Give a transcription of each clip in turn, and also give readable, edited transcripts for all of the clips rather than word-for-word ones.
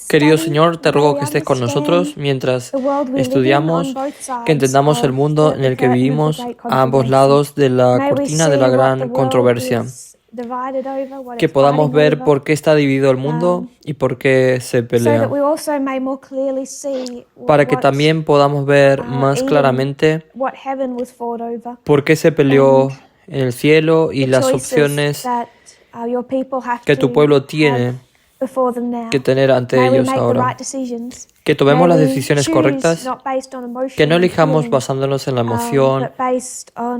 Querido Señor, te ruego que estés con nosotros mientras estudiamos, que entendamos el mundo en el que vivimos a ambos lados de la cortina de la gran controversia, que podamos ver por qué está dividido el mundo y por qué se pelea, para que también podamos ver más claramente por qué se peleó en el cielo y las opciones que tu pueblo tiene que tener ante ellos ahora. Que tomemos las decisiones correctas, que no elijamos basándonos en la emoción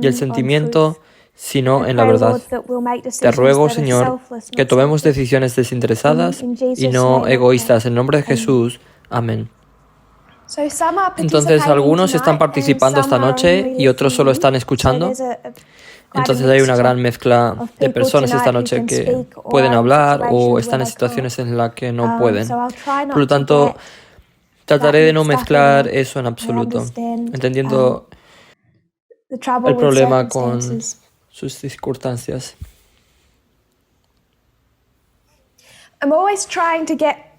y el sentimiento, sino en la verdad. Te ruego, Señor, que tomemos decisiones desinteresadas y no egoístas. En nombre de Jesús. Amén. Entonces, algunos están participando esta noche y otros solo están escuchando. Entonces hay una gran mezcla de personas esta noche que pueden hablar o están en situaciones en las que no pueden. Por lo tanto, trataré de no mezclar eso en absoluto, entendiendo el problema con sus circunstancias.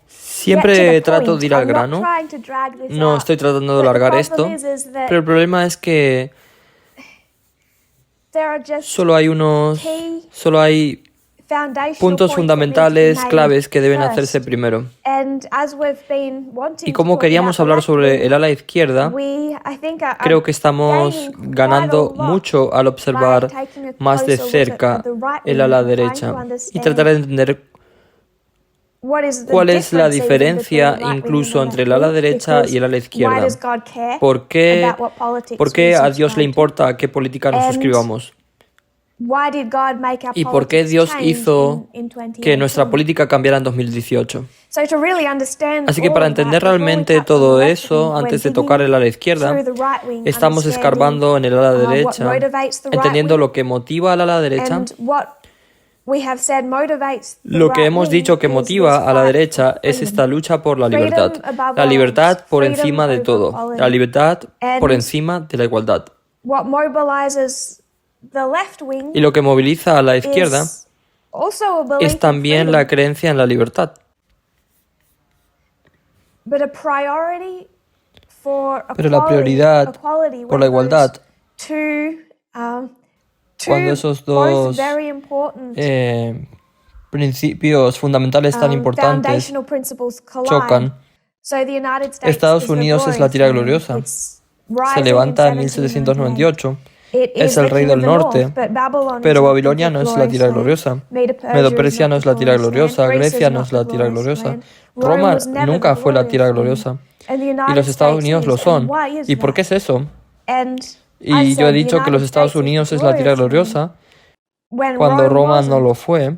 Siempre trato de ir al grano. No estoy tratando de alargar esto, pero el problema es que solo hay puntos fundamentales, claves que deben hacerse primero. Y como queríamos hablar sobre el ala izquierda, creo que estamos ganando mucho al observar más de cerca el ala derecha y tratar de entender cuál es la diferencia incluso entre el ala derecha y el ala izquierda. ¿Por qué a Dios le importa a qué política nos suscribamos? ¿Y por qué Dios hizo que nuestra política cambiara en 2018? Así que para entender realmente todo eso, antes de tocar el ala izquierda, estamos escarbando en el ala derecha, entendiendo lo que motiva al ala derecha. Lo que hemos dicho que motiva a la derecha es esta lucha por la libertad por encima de todo, la libertad por encima de la igualdad. Y lo que moviliza a la izquierda es también la creencia en la libertad. Pero la prioridad por la igualdad, cuando esos dos principios fundamentales tan importantes chocan, Estados Unidos es la tierra gloriosa. Se levanta en 1798. Es el rey del norte, pero Babilonia no es la tierra gloriosa. Medo-Persia no es la tierra gloriosa. Grecia no es la tierra gloriosa. Roma nunca fue la tierra gloriosa. Y los Estados Unidos lo son. ¿Y por qué es eso? Y yo he dicho que los Estados Unidos es la tierra gloriosa cuando Roma no lo fue,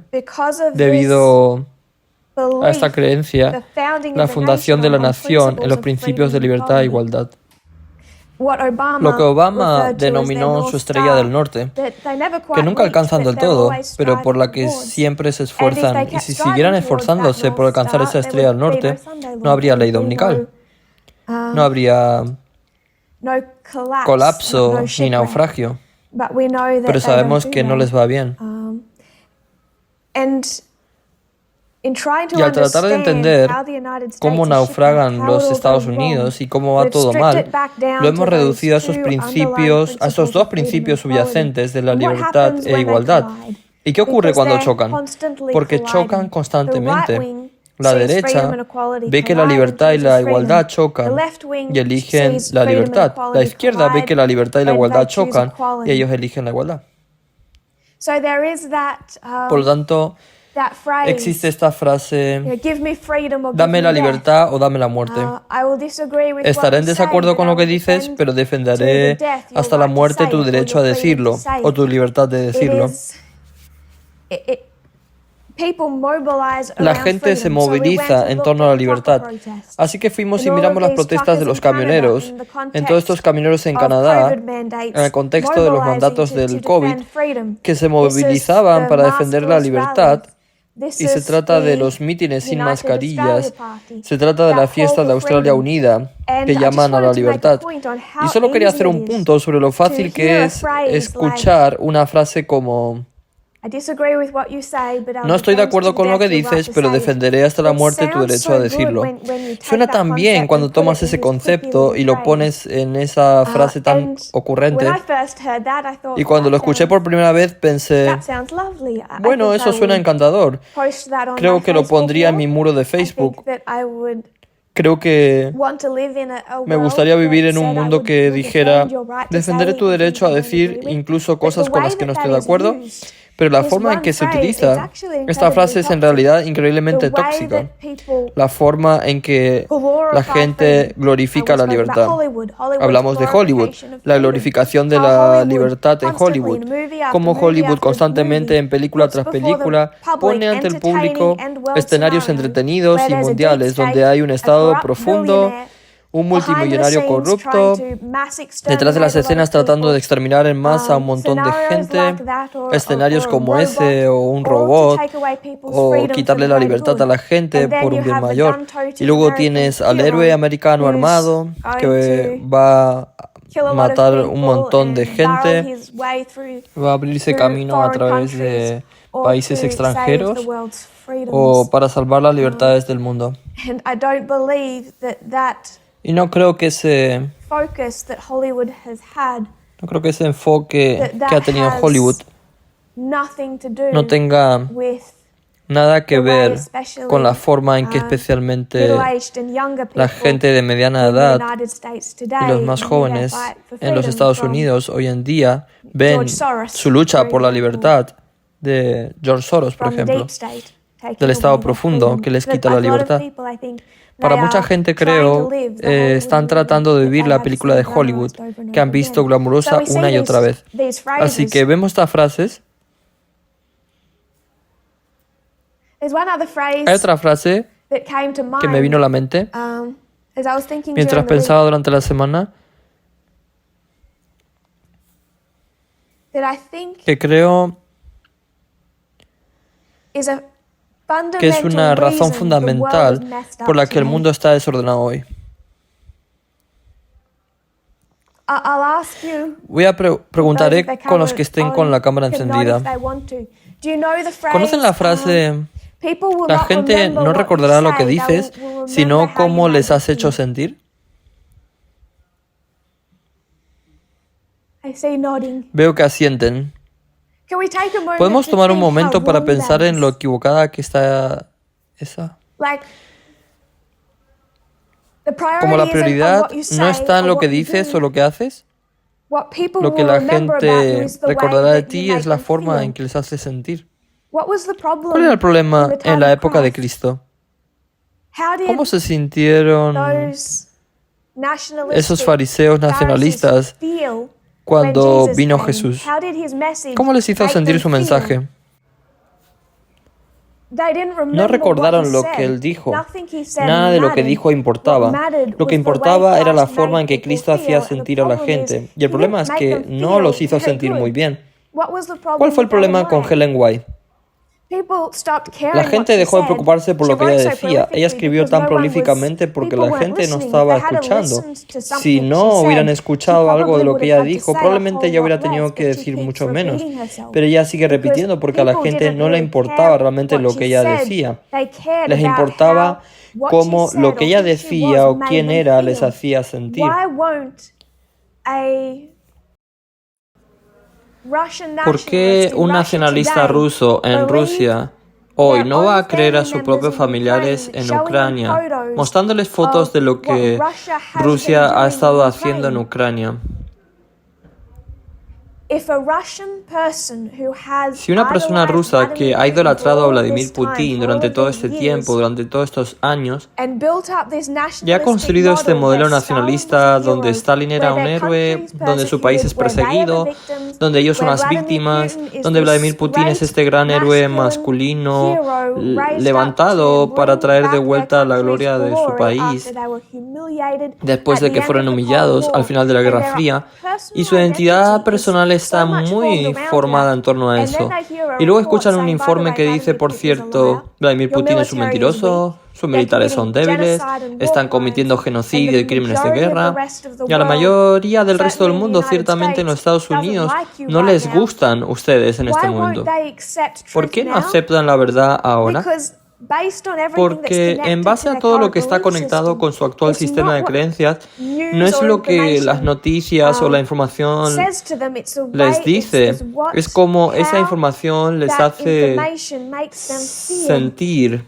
debido a esta creencia, la fundación de la nación en los principios de libertad e igualdad. Lo que Obama denominó su estrella del norte, que nunca alcanzan del todo, pero por la que siempre se esfuerzan, y si siguieran esforzándose por alcanzar esa estrella del norte, no habría ley dominical, no habría colapso ni naufragio, pero sabemos que no les va bien. Y al tratar de entender cómo naufragan los Estados Unidos y cómo va todo mal, lo hemos reducido a esos dos principios subyacentes de la libertad e igualdad. ¿Y qué ocurre cuando chocan? Porque chocan constantemente. La derecha ve que la libertad y la igualdad chocan y eligen la libertad. La izquierda ve que la libertad y la igualdad chocan y ellos eligen la igualdad. Por lo tanto, existe esta frase: dame la libertad o dame la muerte. Estaré en desacuerdo con lo que dices, pero defenderé hasta la muerte tu derecho a decirlo o tu libertad de decirlo. La gente se moviliza en torno a la libertad. Así que fuimos y miramos las protestas de los camioneros, en todos estos camioneros en Canadá, en el contexto de los mandatos del COVID, que se movilizaban para defender la libertad. Y se trata de los mítines sin mascarillas, se trata de la fiesta de Australia Unida, que llaman a la libertad. Y solo quería hacer un punto sobre lo fácil que es escuchar una frase como: No estoy de acuerdo con lo que dices, pero defenderé hasta la muerte tu derecho a decirlo. Suena tan bien cuando tomas ese concepto y lo pones en esa frase tan ocurrente. Y cuando lo escuché por primera vez pensé, bueno, eso suena encantador. Creo que lo pondría en mi muro de Facebook. Creo que me gustaría vivir en un mundo que dijera, defenderé tu derecho a decir incluso cosas con las que no estoy de acuerdo, pero la forma en que se utiliza esta frase es en realidad increíblemente tóxica. La forma en que la gente glorifica la libertad. Hablamos de Hollywood, la glorificación de la libertad en Hollywood. Como Hollywood constantemente en película tras película pone ante el público escenarios entretenidos y mundiales donde hay un estado profundo, un multimillonario corrupto, detrás de las escenas tratando de exterminar en masa a un montón de gente, escenarios como ese, o un robot, o quitarle la libertad a la gente por un bien mayor. Y luego tienes al héroe americano armado que va a matar un montón de gente, va a abrirse camino a través de países extranjeros o para salvar las libertades del mundo. Y no creo que ese enfoque que ha tenido Hollywood no tenga nada que ver con la forma en que especialmente la gente de mediana edad y los más jóvenes en los Estados Unidos hoy en día ven su lucha por la libertad de George Soros, por ejemplo, del estado profundo que les quita la libertad. Para mucha gente, creo, están tratando de vivir la película de Hollywood que han visto glamurosa una y otra vez. Así que vemos estas frases. Hay otra frase que me vino a la mente mientras pensaba durante la semana, que creo que es una razón fundamental por la que el mundo está desordenado hoy. Preguntaré con los que estén con la cámara encendida. ¿Conocen la frase, la gente no recordará lo que dices, sino cómo les has hecho sentir? Veo que asienten. ¿Podemos tomar un momento para pensar en lo equivocada que está esa? Como la prioridad no está en lo que dices o lo que haces. Lo que la gente recordará de ti es la forma en que les haces sentir. ¿Cuál era el problema en la época de Cristo? ¿Cómo se sintieron esos fariseos nacionalistas cuando vino Jesús? ¿Cómo les hizo sentir su mensaje? No recordaron lo que Él dijo. Nada de lo que dijo importaba. Lo que importaba era la forma en que Cristo hacía sentir a la gente. Y el problema es que no los hizo sentir muy bien. ¿Cuál fue el problema con Ellen White? La gente dejó de preocuparse por lo que ella decía. Ella escribió tan prolíficamente porque la gente no estaba escuchando. Si no hubieran escuchado algo de lo que ella dijo, probablemente ella hubiera tenido que decir mucho menos. Pero ella sigue repitiendo porque a la gente no le importaba realmente lo que ella decía. Les importaba cómo lo que ella decía o quién era les hacía sentir. ¿Por qué un nacionalista ruso en Rusia hoy no va a creer a sus propios familiares en Ucrania, mostrándoles fotos de lo que Rusia ha estado haciendo en Ucrania? Si una persona rusa que ha idolatrado a Vladimir Putin durante todo este tiempo, durante todos estos años, y ha construido este modelo nacionalista donde Stalin era un héroe, donde su país es perseguido, donde ellos son las víctimas, donde Vladimir Putin es este gran héroe masculino levantado para traer de vuelta la gloria de su país después de que fueron humillados al final de la Guerra Fría, y su identidad personal es está muy formada en torno a eso. Y luego escuchan un informe que dice, por cierto, Vladimir Putin es un mentiroso, sus militares son débiles, están cometiendo genocidio y crímenes de guerra. Y a la mayoría del resto del mundo, ciertamente en los Estados Unidos, no les gustan ustedes en este momento. ¿Por qué no aceptan la verdad ahora? Porque en base a todo lo que está conectado con su actual sistema de creencias, no es lo que las noticias o la información les dice, es como esa información les hace sentir.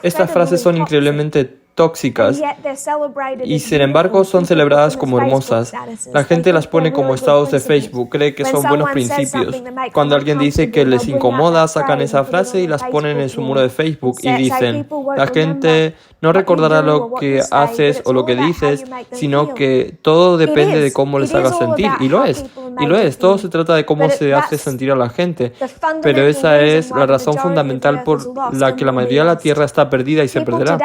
Estas frases son increíblemente tóxicas y sin embargo son celebradas como hermosas. La gente las pone como estados de Facebook, cree que son buenos principios. Cuando alguien dice que les incomoda, sacan esa frase y las ponen en su muro de Facebook y dicen, la gente no recordará lo que haces o lo que dices, sino que todo depende de cómo les hagas sentir. Y lo es, todo se trata de cómo se hace sentir a la gente. Pero esa es la razón fundamental por la que la mayoría de la Tierra está perdida y se perderá.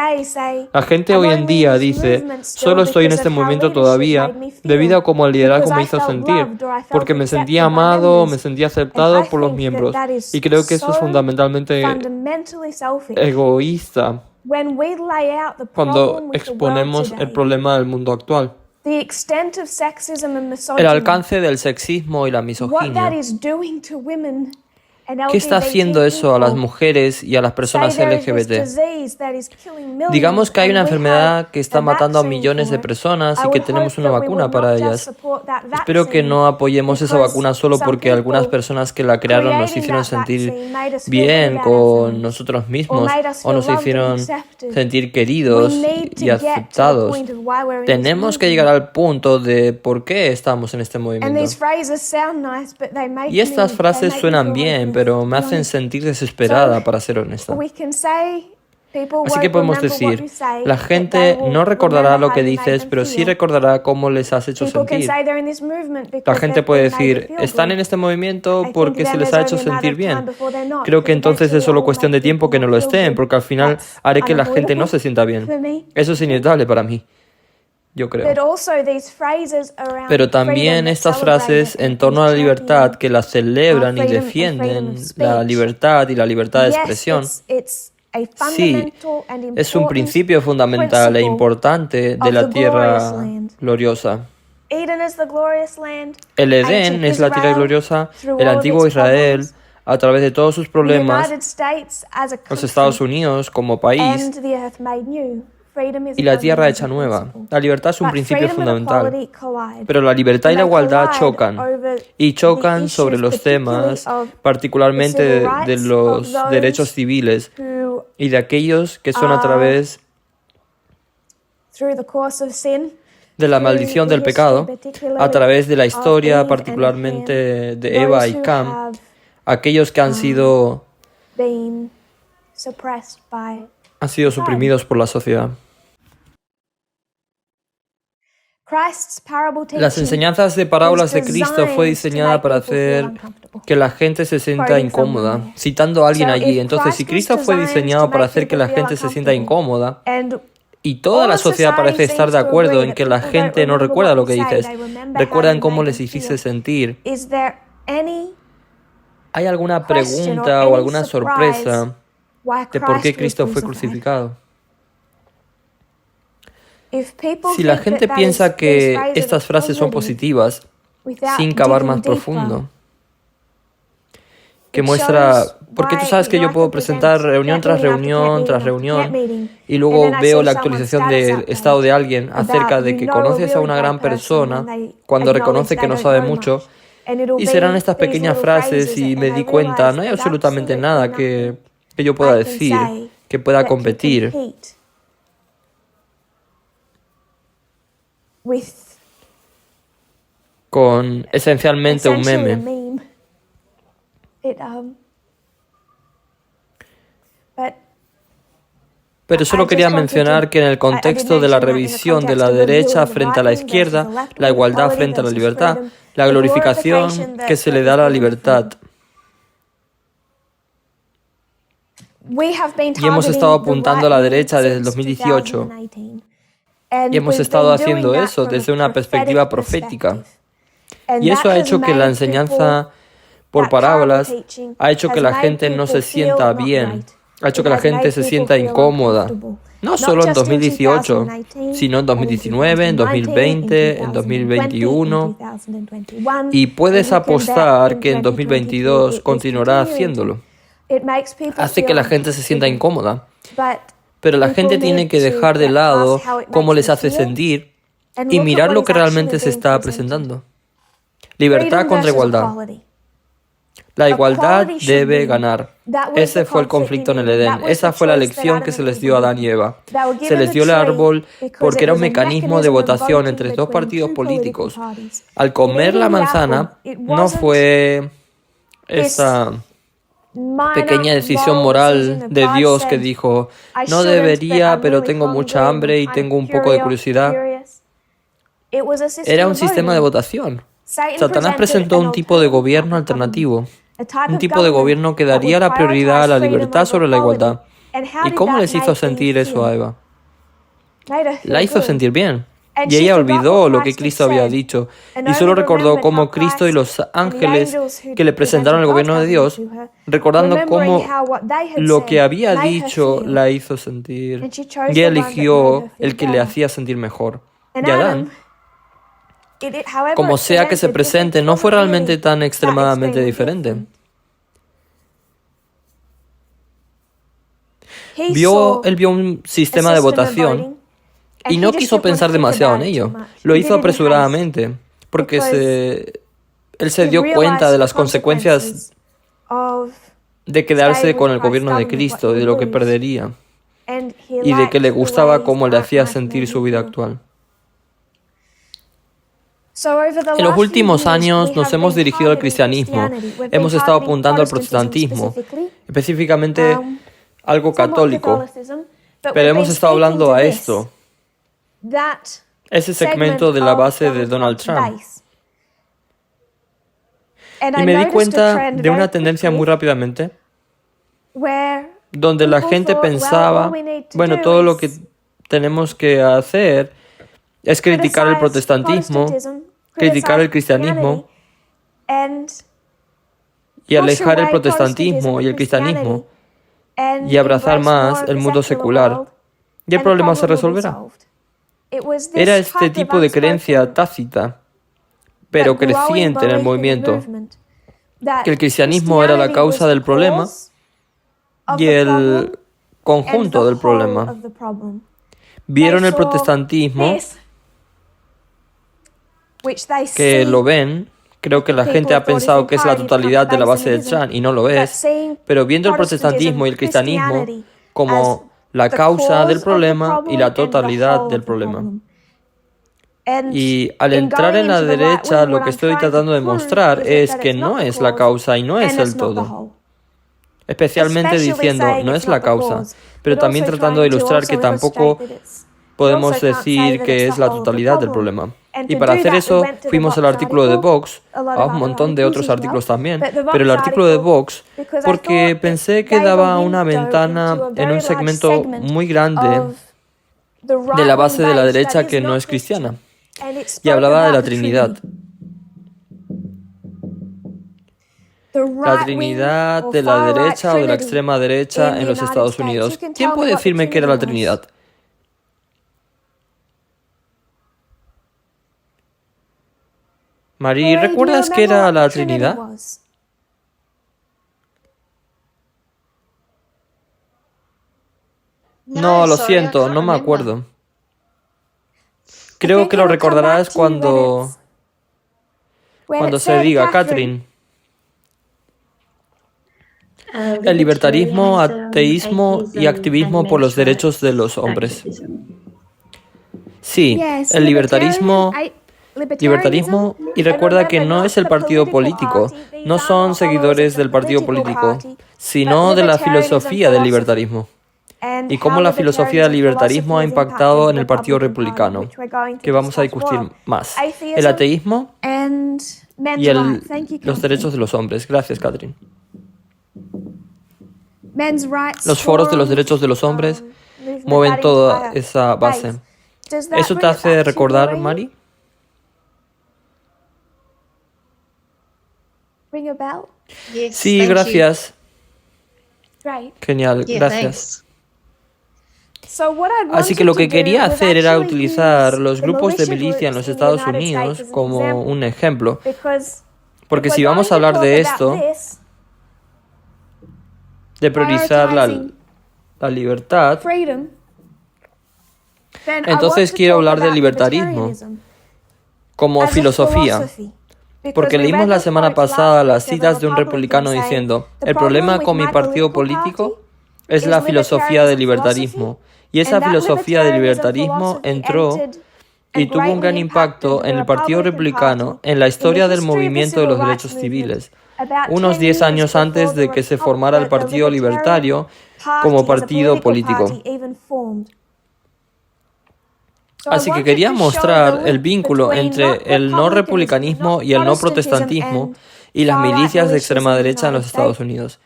La gente hoy en día dice, solo estoy en este movimiento todavía debido a cómo el liderazgo me hizo sentir, porque me sentía amado, me sentía aceptado por los miembros. Y creo que eso es fundamentalmente egoísta cuando exponemos el problema del mundo actual. El alcance del sexismo y la misoginia. ¿Qué está haciendo eso a las mujeres y a las personas LGBT? Digamos que hay una enfermedad que está matando a millones de personas y que tenemos una vacuna para ellas. Espero que no apoyemos esa vacuna solo porque algunas personas que la crearon nos hicieron sentir bien con nosotros mismos o nos hicieron sentir queridos y aceptados. Tenemos que llegar al punto de por qué estamos en este movimiento. Y estas frases suenan bien, pero me hacen sentir desesperada, para ser honesta. Así que podemos decir, la gente no recordará lo que dices, pero sí recordará cómo les has hecho sentir. La gente puede decir, están en este movimiento porque se les ha hecho sentir bien. Creo que entonces es solo cuestión de tiempo que no lo estén, porque al final haré que la gente no se sienta bien. Eso es inevitable para mí. Yo creo. Pero también estas frases en torno a la libertad que la celebran y defienden la libertad y la libertad de expresión. Sí, es un principio fundamental e importante de la tierra gloriosa. El Edén es la tierra gloriosa, el antiguo Israel, a través de todos sus problemas, los Estados Unidos como país, y la tierra hecha nueva. La libertad es un principio fundamental, pero la libertad y la igualdad chocan, y chocan sobre los temas, particularmente de los derechos civiles y de aquellos que son a través de la maldición del pecado, a través de la historia, particularmente de Eva y Cam, aquellos que han sido suprimidos por la sociedad. Las enseñanzas de parábolas de Cristo fue diseñada para hacer que la gente se sienta incómoda, citando a alguien allí. Entonces, si Cristo fue diseñado para hacer que la gente se sienta incómoda, y toda la sociedad parece estar de acuerdo en que la gente no recuerda lo que dices, recuerdan cómo les hiciste sentir, ¿hay alguna pregunta o alguna sorpresa de por qué Cristo fue crucificado? Si la gente piensa que estas frases son positivas, sin cavar más profundo, que muestra, porque tú sabes que yo puedo presentar reunión tras reunión tras reunión y luego veo la actualización del estado de alguien acerca de que conoces a una gran persona cuando reconoce que no sabe mucho, y serán estas pequeñas frases y me di cuenta, no hay absolutamente nada que yo pueda decir, que pueda competir con esencialmente un meme. Pero solo quería mencionar que en el contexto de la revisión de la derecha frente a la izquierda, la igualdad frente a la libertad, la glorificación que se le da a la libertad. Y hemos estado apuntando a la derecha desde el 2018. Y hemos estado haciendo eso desde una perspectiva profética. Y eso ha hecho que la enseñanza por parábolas ha hecho que la gente no se sienta bien, ha hecho que la gente se sienta incómoda. No solo en 2018, sino en 2019, en 2020, en 2021. Y puedes apostar que en 2022 continuará haciéndolo. Hace que la gente se sienta incómoda. Pero la gente tiene que dejar de lado cómo les hace sentir y mirar lo que realmente se está presentando. Libertad contra igualdad. La igualdad debe ganar. Ese fue el conflicto en el Edén. Esa fue la lección que se les dio a Adán y Eva. Se les dio el árbol porque era un mecanismo de votación entre dos partidos políticos. Al comer la manzana, no fue esa pequeña decisión moral de Dios que dijo, no debería, pero tengo mucha hambre y tengo un poco de curiosidad. Era un sistema de votación. Satanás presentó un tipo de gobierno alternativo, un tipo de gobierno que daría la prioridad a la libertad sobre la igualdad. ¿Y cómo les hizo sentir eso a Eva? La hizo sentir bien. Y ella olvidó lo que Cristo había dicho y solo recordó cómo Cristo y los ángeles que le presentaron el gobierno de Dios, recordando cómo lo que había dicho la hizo sentir. Y ella eligió el que le hacía sentir mejor. Y Adán, como sea que se presente, no fue realmente tan extremadamente diferente. Él vio un sistema de votación y no quiso pensar demasiado en ello. Lo hizo apresuradamente, porque él se dio cuenta de las consecuencias de quedarse con el gobierno de Cristo, de lo que perdería, y de que le gustaba cómo le hacía sentir su vida actual. En los últimos años nos hemos dirigido al cristianismo. Hemos estado apuntando al protestantismo, específicamente algo católico. Pero hemos estado hablando a esto, ese segmento de la base de Donald Trump. Y me di cuenta de una tendencia muy rápidamente, donde la gente pensaba, bueno, todo lo que tenemos que hacer es criticar el protestantismo, criticar el cristianismo y alejar el protestantismo y el cristianismo y abrazar más el mundo secular. Y el problema se resolverá. Era este tipo de creencia tácita, pero creciente en el movimiento, que el cristianismo era la causa del problema y el conjunto del problema. Vieron el protestantismo, que lo ven, creo que la gente ha pensado que es la totalidad de la base del Trump y no lo es, pero viendo el protestantismo y el cristianismo como la causa del problema y la totalidad del problema. Y al entrar en la derecha, lo que estoy tratando de mostrar es que no es la causa y no es el todo. Especialmente diciendo, no es la causa, pero también tratando de ilustrar que tampoco podemos decir que es la totalidad del problema. Y para hacer eso, fuimos al artículo de Vox, a un montón de otros artículos también, pero el artículo de Vox, porque pensé que daba una ventana en un segmento muy grande de la base de la derecha que no es cristiana, y hablaba de la Trinidad. La Trinidad de la derecha o de la extrema derecha en los Estados Unidos. ¿Quién puede decirme qué era la Trinidad? Marie, ¿recuerdas qué era la Trinidad? No, lo siento, no me acuerdo. Creo que lo recordarás cuando se diga, Catherine. El libertarismo, ateísmo y activismo por los derechos de los hombres. Sí, el libertarismo, y recuerda que no es el partido político, no son seguidores del partido político, sino de la filosofía del libertarismo. Y cómo la filosofía del libertarismo ha impactado en el Partido Republicano, que vamos a discutir más. El ateísmo y los derechos de los hombres. Gracias, Catherine. Los foros de los derechos de los hombres mueven toda esa base. ¿Eso te hace recordar, Mari? Sí, gracias. Genial, gracias. Así que lo que quería hacer era utilizar los grupos de milicia en los Estados Unidos como un ejemplo. Porque si vamos a hablar de esto, de priorizar la libertad, entonces quiero hablar del libertarismo como filosofía. Porque leímos la semana pasada las citas de un republicano diciendo: el problema con mi partido político es la filosofía del libertarismo. Y esa filosofía del libertarismo entró y tuvo un gran impacto en el Partido Republicano en la historia del movimiento de los derechos civiles, unos 10 años antes de que se formara el Partido Libertario como partido político. Así que quería mostrar el vínculo entre el no republicanismo y el no protestantismo y las milicias de extrema derecha en los Estados Unidos.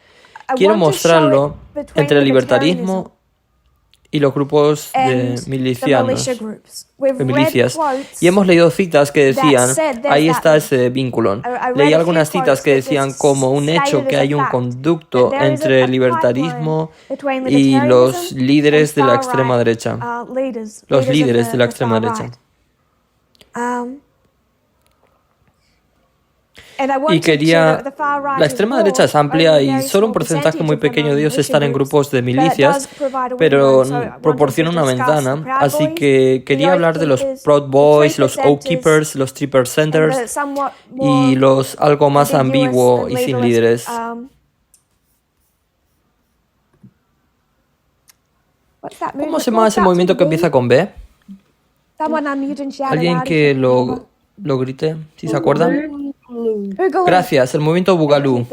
Quiero mostrarlo entre el libertarismo y los grupos de milicias. Y hemos leído citas que decían, ahí está ese vínculo. Leí algunas citas que decían como un hecho que hay un conducto entre el libertarismo y los líderes de la extrema derecha. Los líderes de la extrema derecha. Y quería... La extrema derecha es amplia y solo un porcentaje muy pequeño de ellos están en grupos de milicias, pero proporciona una ventana. Así que quería hablar de los Proud Boys, los Oath Keepers, los 3%ers y los algo más ambiguo y sin líderes. ¿Cómo se llama ese movimiento que empieza con B? ¿Alguien que lo grite, si se acuerdan? Gracias, el movimiento Boogaloo.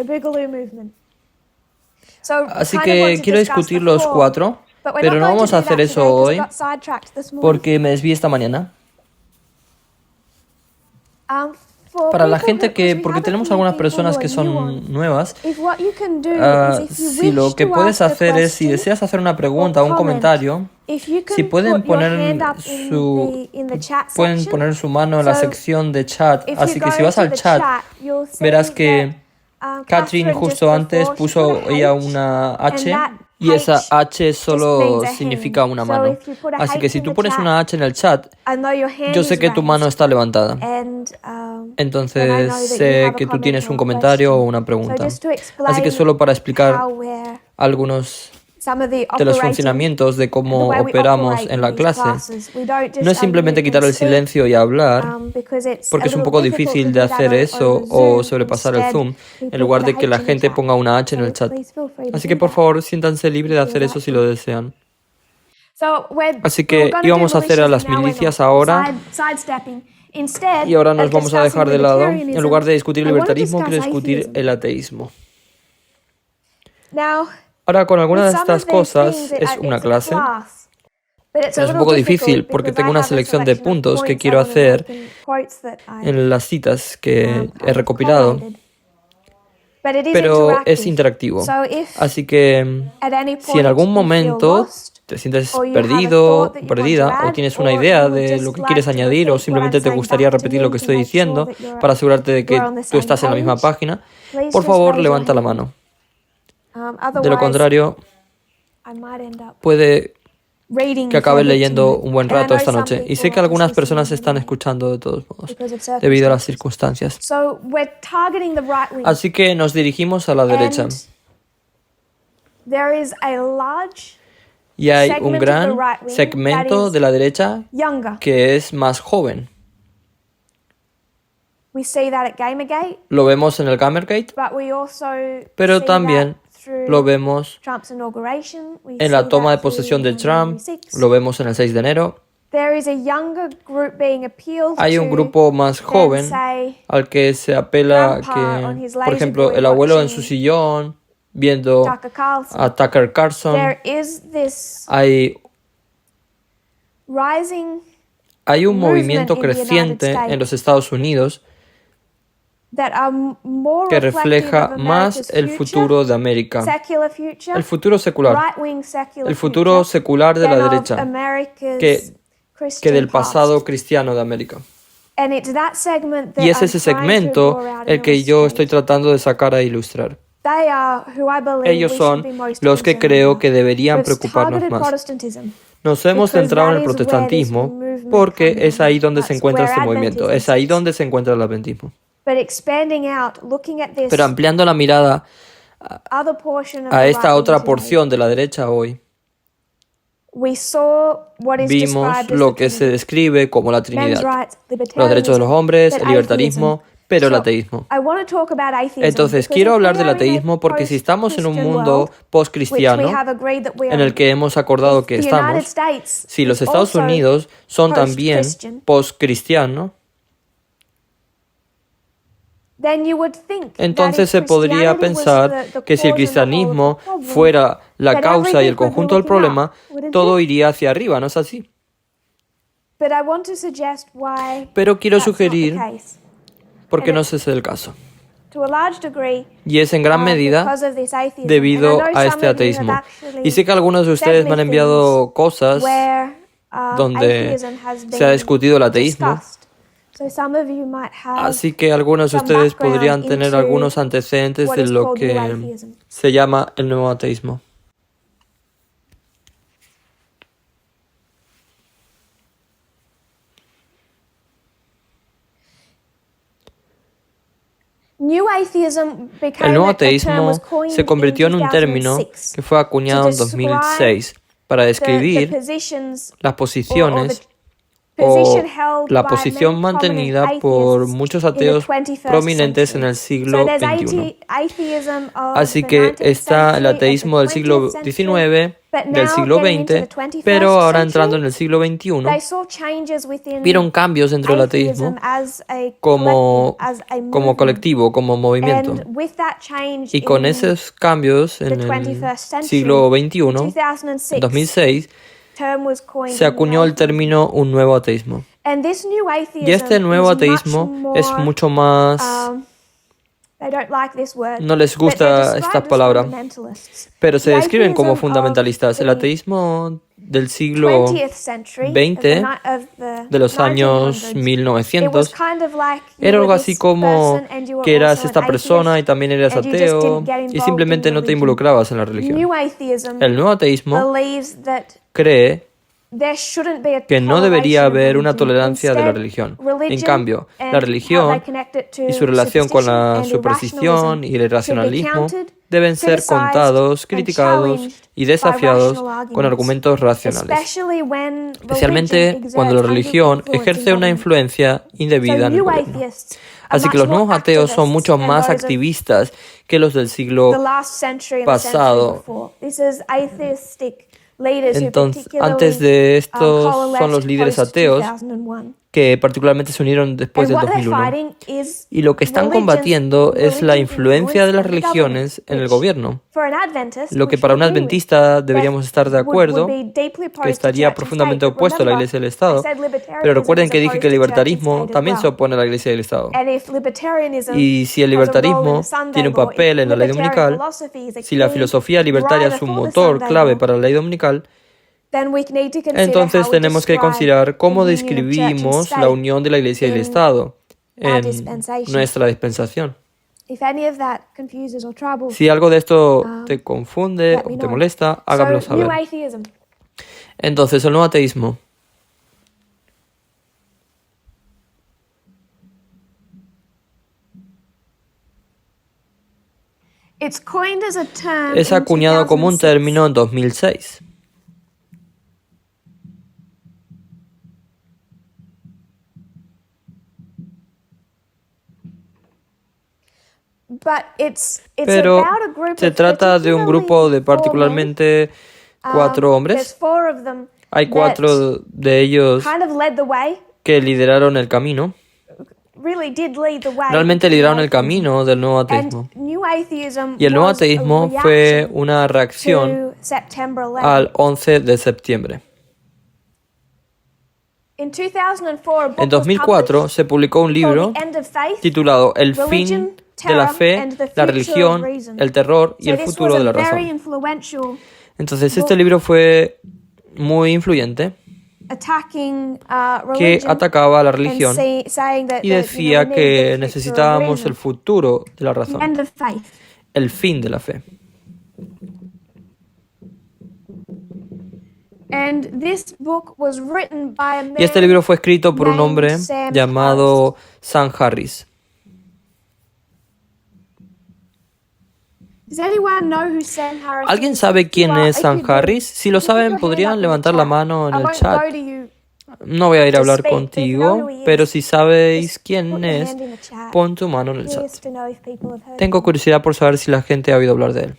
Así que quiero discutir los 4, pero no vamos a hacer eso hoy porque me desvié esta mañana. Para la gente porque tenemos algunas personas que son nuevas, si lo que puedes hacer es, si deseas hacer una pregunta o un comentario, si pueden poner su mano en la sección de chat. Así que si vas al chat, verás que Catherine justo antes puso ella una H y esa H solo significa una mano. Así que si tú pones una H en el chat, yo sé que tu mano está levantada. Entonces sé que tú tienes un comentario o una pregunta. Así que solo para explicar algunos de los funcionamientos de cómo operamos en la clase, no es simplemente quitar el silencio y hablar, porque es un poco difícil de hacer eso o sobrepasar el Zoom, en lugar de que la gente ponga una H en el chat. Así que por favor, siéntanse libres de hacer eso si lo desean. Así que íbamos a hacer a las milicias ahora. Y ahora nos vamos a dejar de lado. En lugar de discutir el libertarismo, quiero discutir el ateísmo. Ahora, con algunas de estas cosas es una clase. Es un poco difícil porque tengo una selección de puntos que quiero hacer en las citas que he recopilado. Pero es interactivo. Así que si en algún momento te sientes perdido o perdida o tienes una idea de lo que quieres añadir o simplemente te gustaría repetir lo que estoy diciendo para asegurarte de que tú estás en la misma página, por favor levanta la mano. De lo contrario, puede que acabe leyendo un buen rato esta noche. Y sé que algunas personas están escuchando de todos modos, debido a las circunstancias. Así que nos dirigimos a la derecha. Y hay un gran segmento de la derecha que es más joven. Lo vemos en el Gamergate, pero también lo vemos en la toma de posesión de Trump, lo vemos en el 6 de enero. Hay un grupo más joven al que se apela que, por ejemplo, el abuelo en su sillón, viendo a Tucker Carlson. Hay un movimiento creciente en los Estados Unidos que refleja más el futuro de América, el futuro secular de la derecha, que del pasado cristiano de América. Y es ese segmento el que yo estoy tratando de sacar a ilustrar. Ellos son los que creo que deberían preocuparnos más. Nos hemos centrado en el protestantismo porque es ahí donde se encuentra este movimiento, es ahí donde se encuentra el adventismo. Pero ampliando la mirada a esta otra porción de la derecha hoy, vimos lo que se describe como la Trinidad, los derechos de los hombres, el libertarismo, pero el ateísmo. Entonces, quiero hablar del ateísmo porque si estamos en un mundo post-cristiano, en el que hemos acordado que estamos, si los Estados Unidos son también post-cristianos, entonces se podría pensar que si el cristianismo fuera la causa y el conjunto del problema, todo iría hacia arriba, ¿no es así? Pero quiero sugerir por qué no ese es el caso. Y es en gran medida debido a este ateísmo. Y sé que algunos de ustedes me han enviado cosas donde se ha discutido el ateísmo. Así que algunos de ustedes podrían tener algunos antecedentes de lo que se llama el nuevo ateísmo. El nuevo ateísmo se convirtió en un término que fue acuñado en 2006 para describir las posiciones o la posición mantenida por muchos ateos prominentes en el siglo XXI. Así que está el ateísmo del siglo XIX, del siglo XX, pero ahora entrando en el siglo XXI, vieron cambios dentro del ateísmo como colectivo, como movimiento. Y con esos cambios en el siglo XXI, en 2006, se acuñó el término un nuevo ateísmo. Y este nuevo ateísmo es mucho más... No les gusta esta palabra, pero se describen como fundamentalistas. El ateísmo del siglo XX, de los años 1900, era algo así como que eras esta persona y también eras ateo y simplemente no te involucrabas en la religión. El nuevo ateísmo cree que no debería haber una tolerancia de la religión. En cambio, la religión y su relación con la superstición y el irracionalismo deben ser contados, criticados y desafiados con argumentos racionales, especialmente cuando la religión ejerce una influencia indebida en el gobierno. Así que los nuevos ateos son mucho más activistas que los del siglo pasado. Entonces, antes de estos son los líderes ateos que particularmente se unieron después del 2001. Y lo que están combatiendo es la influencia de las religiones en el gobierno. Lo que para un adventista deberíamos estar de acuerdo, que estaría profundamente opuesto a la Iglesia y el Estado. Pero recuerden que dije que el libertarismo también se opone a la Iglesia y el Estado. Y si el libertarismo tiene un papel en la ley dominical, si la filosofía libertaria es un motor clave para la ley dominical, entonces tenemos que considerar cómo describimos la unión de la Iglesia y el Estado en nuestra dispensación. Si algo de esto te confunde o te molesta, hágamelo saber. Entonces, el nuevo ateísmo. Es acuñado como un término en 2006. Pero se trata de un grupo de particularmente 4 hombres. Hay 4 de ellos que lideraron el camino. Realmente lideraron el camino del nuevo ateísmo. Y el nuevo ateísmo fue una reacción al 11 de septiembre. En 2004 se publicó un libro titulado El fin de la fe, la religión, el terror y el futuro de la razón. Entonces, este libro fue muy influyente que atacaba a la religión y decía que necesitábamos el futuro de la razón, el fin de la fe. Y este libro fue escrito por un hombre llamado Sam Harris. ¿Alguien sabe quién es Sam Harris? Si lo saben, podrían levantar la mano en el chat. No voy a ir a hablar contigo, pero si sabéis quién es, pon tu mano en el chat. Tengo curiosidad por saber si la gente ha oído hablar de él.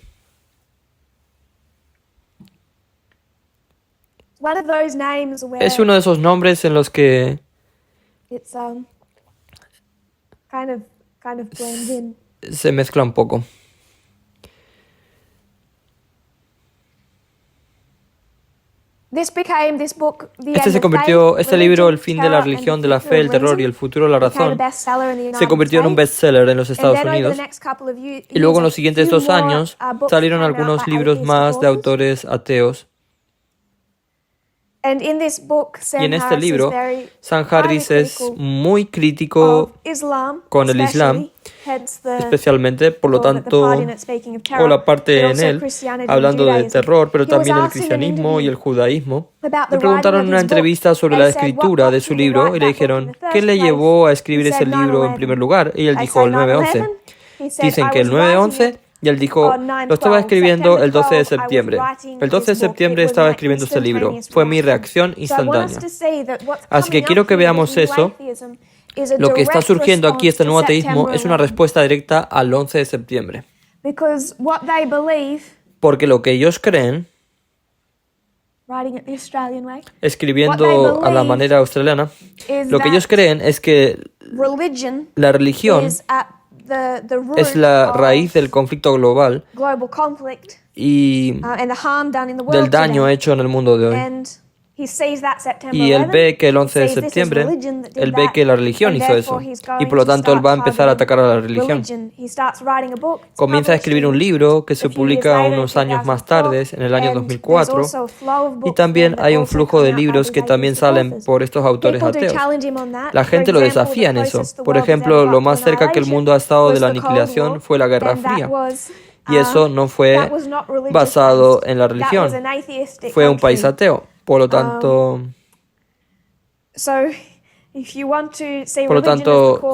Es uno de esos nombres en los que se mezcla un poco. Este libro, El fin de la religión, de la fe, el terror y el futuro de la razón, se convirtió en un bestseller en los Estados Unidos. Y luego en los siguientes 2 años salieron algunos libros más de autores ateos. Y en este libro, Sam Harris es muy crítico con el Islam, especialmente, por lo tanto, o la parte en él, hablando de terror, pero también el cristianismo y el judaísmo. Le preguntaron en una entrevista sobre la escritura de su libro y le dijeron, ¿qué le llevó a escribir ese libro en primer lugar? Y él dijo, el 9/11. Dicen que el 9/11... Y él dijo, lo estaba escribiendo el 12 de septiembre. El 12 de septiembre estaba escribiendo este libro. Fue mi reacción instantánea. Así que quiero que veamos eso. Lo que está surgiendo aquí, este nuevo ateísmo, es una respuesta directa al 11 de septiembre. Porque lo que ellos creen, escribiendo a la manera australiana, lo que ellos creen es que la religión es la raíz del conflicto global y del daño hecho en el mundo de hoy. Y él ve que el 11 de septiembre, él ve que la religión hizo eso. Y por lo tanto él va a empezar a atacar a la religión. Comienza a escribir un libro que se publica unos años más tarde, en el año 2004. Y también hay un flujo de libros que también salen por estos autores ateos. La gente lo desafía en eso. Por ejemplo, lo más cerca que el mundo ha estado de la aniquilación fue la Guerra Fría. Y eso no fue basado en la religión. Fue un país ateo. Por lo tanto,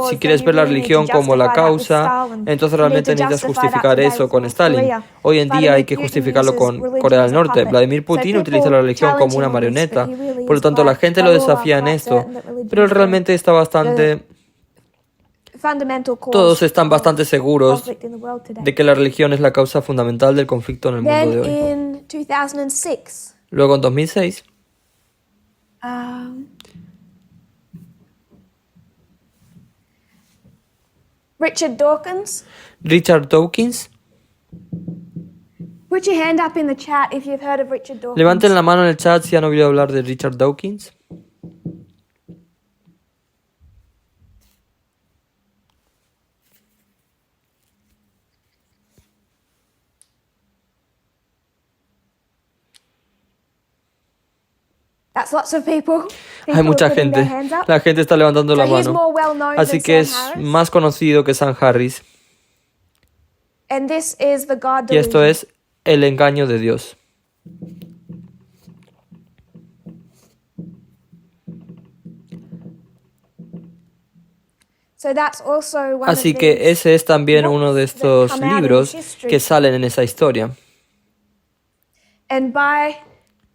si quieres ver la religión como la causa, entonces realmente necesitas justificar eso con Stalin. Hoy en día hay que justificarlo con Corea del Norte. Vladimir Putin utiliza la religión como una marioneta. Por lo tanto, la gente lo desafía en esto. Pero él realmente está bastante... Todos están bastante seguros de que la religión es la causa fundamental del conflicto en el mundo de hoy. Luego en 2006, Richard Dawkins. Levanten la mano en el chat si han oído hablar de Richard Dawkins. Hay mucha gente. La gente está levantando la mano. Así que es más conocido que Sam Harris. Y esto es el engaño de Dios. Así que ese es también uno de estos libros que salen en esa historia.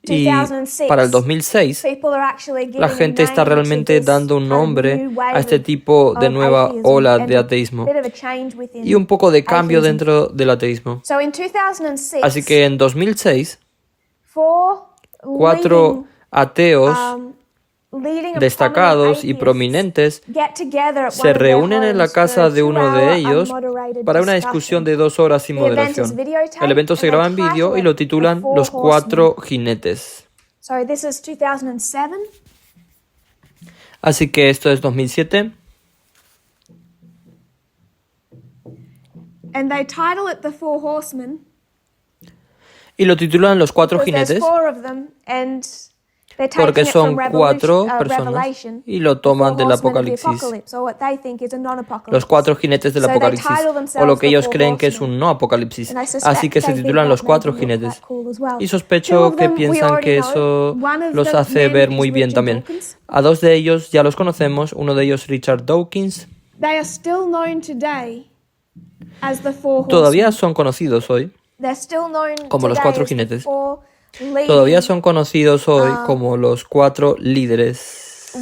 Y para el 2006, la gente está realmente dando un nombre a este tipo de nueva ola de ateísmo y un poco de cambio dentro del ateísmo. Así que en 2006, 4 ateos destacados y prominentes se reúnen en la casa de uno de ellos para una discusión de 2 horas sin moderación. El evento se graba en vídeo y lo titulan Los 4 jinetes. Así que esto es 2007. Y lo titulan Los 4 jinetes. porque son 4 personas y lo toman del Apocalipsis, los 4 jinetes del Apocalipsis, o lo que ellos creen que es un no Apocalipsis. Así que se titulan los 4 jinetes. Y sospecho que piensan que eso los hace ver muy bien también. A 2 de ellos ya los conocemos, uno de ellos Richard Dawkins. Todavía son conocidos hoy como los 4 jinetes. Todavía son conocidos hoy como los 4 líderes,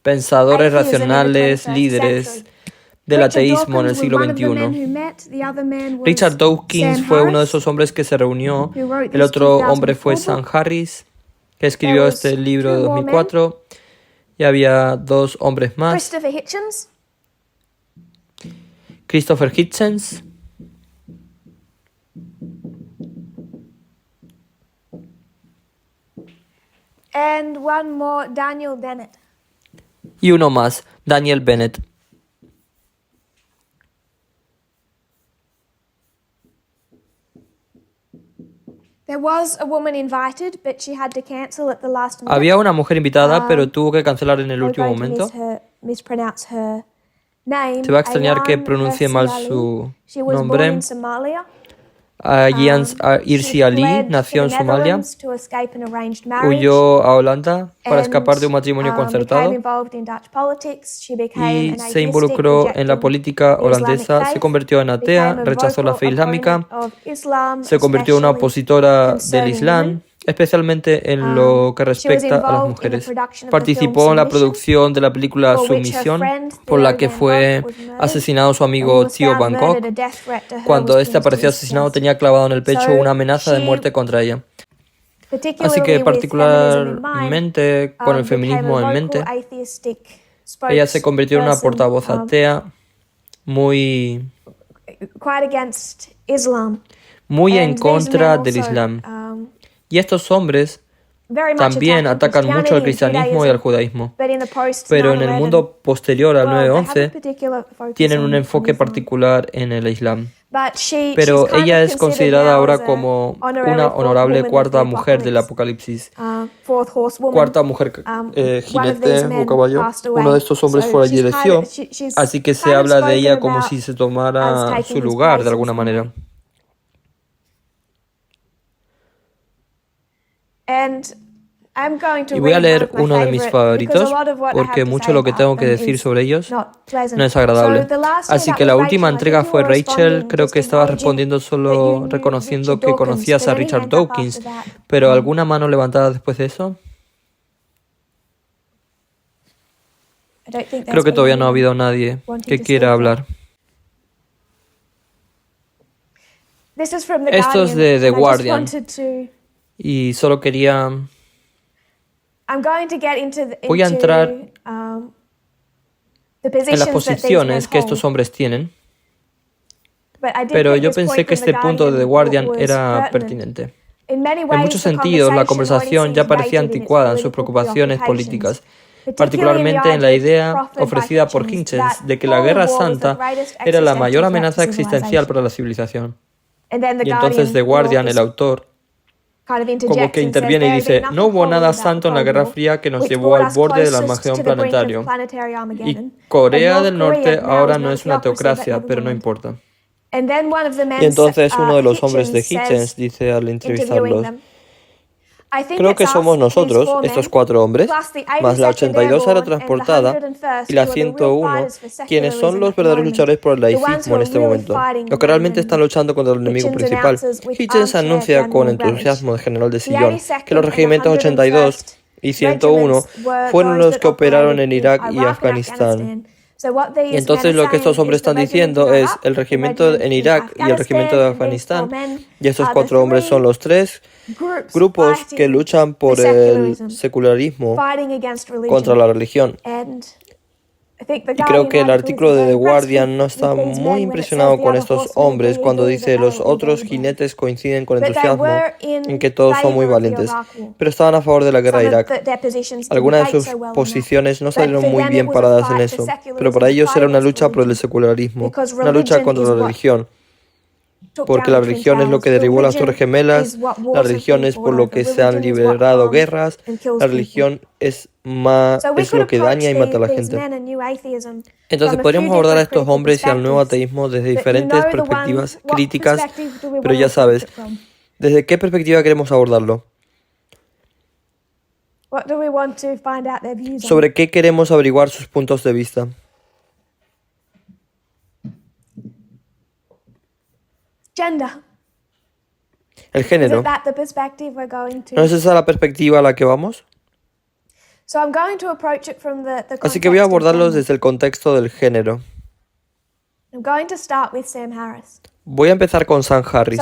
pensadores racionales, líderes del ateísmo en el siglo XXI. Richard Dawkins fue uno de esos hombres que se reunió. El otro hombre fue Sam Harris, que escribió este libro de 2004. Y había 2 hombres más. Christopher Hitchens. And one more, Daniel Bennett. Y uno más, Daniel Bennett. There was a woman invited, but she had to cancel at the last minute. Había una mujer invitada, pero tuvo que cancelar en el último momento. Mispronounce her name. Te va a extrañar que pronuncie mal su nombre. Ayaan Hirsi Ali nació en Somalia, huyó a Holanda para escapar de un matrimonio concertado y se involucró en la política holandesa, se convirtió en atea, rechazó la fe islámica, se convirtió en una opositora del Islam, especialmente en lo que respecta a las mujeres. Participó en la producción de la película Sumisión, por la que fue asesinado su amigo Theo Van Gogh. Cuando este apareció asesinado, tenía clavado en el pecho una amenaza de muerte contra ella. Así que particularmente con el feminismo en mente, ella se convirtió en una portavoz atea muy en contra del Islam. Y estos hombres también atacan mucho al cristianismo y al judaísmo. Pero en el mundo posterior al 9/11 tienen un enfoque particular en el Islam. Pero ella es considerada ahora como una honorable 4ª mujer del Apocalipsis. 4ª mujer jinete o caballo. Uno de estos hombres falleció, así que se habla de ella como si se tomara su lugar de alguna manera. Y voy a leer uno de mis favoritos, porque mucho de lo que tengo que decir sobre ellos no es agradable. Así que la última entrega fue Rachel. Creo que estaba respondiendo solo reconociendo que conocías a Richard Dawkins, pero ¿alguna mano levantada después de eso? Creo que todavía no ha habido nadie que quiera hablar. Esto es de The Guardian. Y solo quería... Voy a entrar en las posiciones que estos hombres tienen, pero yo pensé que este punto de The Guardian era pertinente. En muchos sentidos, la conversación ya parecía anticuada en sus preocupaciones políticas, particularmente en la idea ofrecida por Hitchens de que la Guerra Santa era la mayor amenaza existencial para la civilización. Y entonces The Guardian, el autor, como que interviene y dice, no hubo nada santo en la Guerra Fría que nos llevó al borde del Armagedón planetario. Y Corea del Norte ahora no es una teocracia, pero no importa. Y entonces uno de los hombres de Hitchens dice al entrevistarlos, creo que somos nosotros, estos 4 hombres, más la 82 aerotransportada y la 101, quienes son los verdaderos luchadores por el laicismo en este momento, los que realmente están luchando contra el enemigo principal. Hitchens anuncia con entusiasmo de general de sillón que los regimientos 82 y 101 fueron los que operaron en Irak y Afganistán. Y entonces lo que estos hombres están diciendo es el regimiento en Irak y el regimiento de Afganistán, y estos 4 hombres son los 3 grupos que luchan por el secularismo contra la religión. Y creo que el artículo de The Guardian no está muy impresionado con estos hombres cuando dice los otros jinetes coinciden con entusiasmo en que todos son muy valientes, pero estaban a favor de la guerra de Irak. Algunas de sus posiciones no salieron muy bien paradas en eso, pero para ellos era una lucha por el secularismo, una lucha contra la religión. porque la religión es lo que derribó las Torres Gemelas, la religión es por lo que se han liberado guerras, la religión es lo que daña y mata a la gente. Entonces podríamos abordar a estos hombres y al nuevo ateísmo desde diferentes perspectivas críticas, pero ya sabes, ¿desde qué perspectiva queremos abordarlo? ¿Sobre qué queremos averiguar sus puntos de vista? El género. ¿No es esa la perspectiva a la que vamos? Así que voy a abordarlos desde el contexto del género. Voy a empezar con Sam Harris.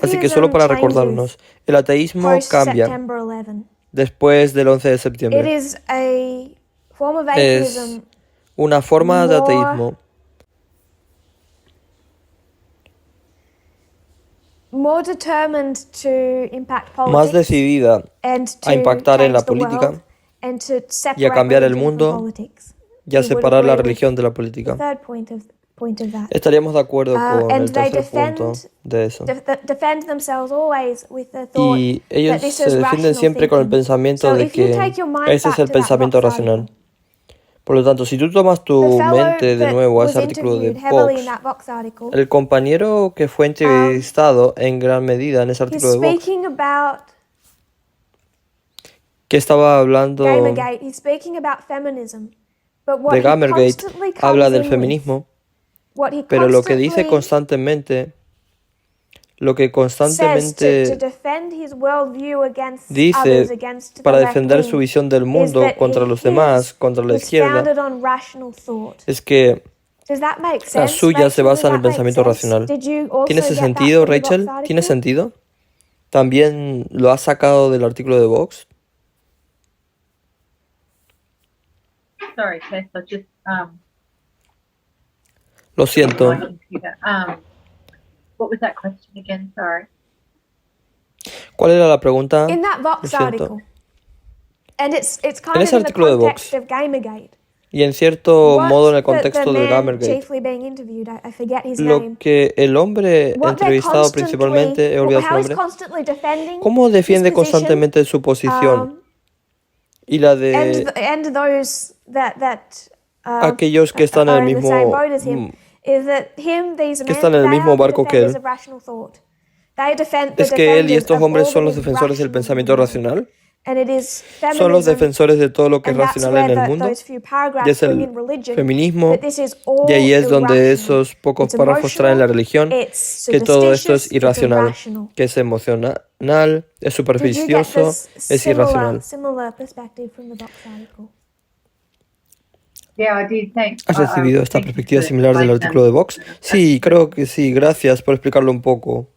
Así que solo para recordarnos, el ateísmo cambia después del 11 de septiembre. Es una forma de ateísmo más decidida a impactar en la política y a cambiar el mundo y a separar la religión de la política. Estaríamos de acuerdo con el tercer punto de eso. Y ellos se defienden siempre con el pensamiento de que ese es el pensamiento racional. Por lo tanto, si tú tomas tu mente de nuevo a ese artículo de Vox, el compañero que fue entrevistado en gran medida en ese artículo de Vox, que estaba hablando de Gamergate, habla del feminismo, pero lo que dice constantemente, dice para defender su visión del mundo contra los demás, contra la izquierda, es que la suya se basa en el pensamiento racional. ¿Tiene ese sentido, Rachel? ¿Tiene sentido? ¿También lo has sacado del artículo de Vox? Sorry, Tessa, just Lo siento. What was that question again? Sorry. ¿Cuál era la pregunta? In that Lo Vox siento. article. And it's kind En of ese in the artículo de context Vox. of Gamergate. Y en cierto modo en el The contexto del man Gamergate, chiefly being interviewed, I forget his lo name. que el hombre What they're entrevistado principalmente, he olvidado su how he's nombre, constantly defending ¿cómo defiende his position, constantemente su posición y la de and those that aquellos que están en are el in the same mismo boat as him, is that these que men, están en el they mismo are the barco que él? defenders of rational thought. They defend the ¿Es que él y defenders estos of hombres all son that los is defensores del rational pensamiento in the world. racional? And it is ¿Son los feminism, defensores de todo lo que es and that's racional where en el mundo? those few Y paragraphs es bring el in religion, feminismo, that this is all y ahí es donde irrational. esos pocos It's párrafos traen la emotional, religión, it's que todo esto es superstitious, it's irracional, irrational. que es emocional, es Did you get superficioso, this es irracional. similar perspective from the Vox article? Yeah, I did. Thanks. ¿Has recibido esta perspectiva similar del artículo de Vox? Sí, creo que sí. Gracias por explicarlo un poco.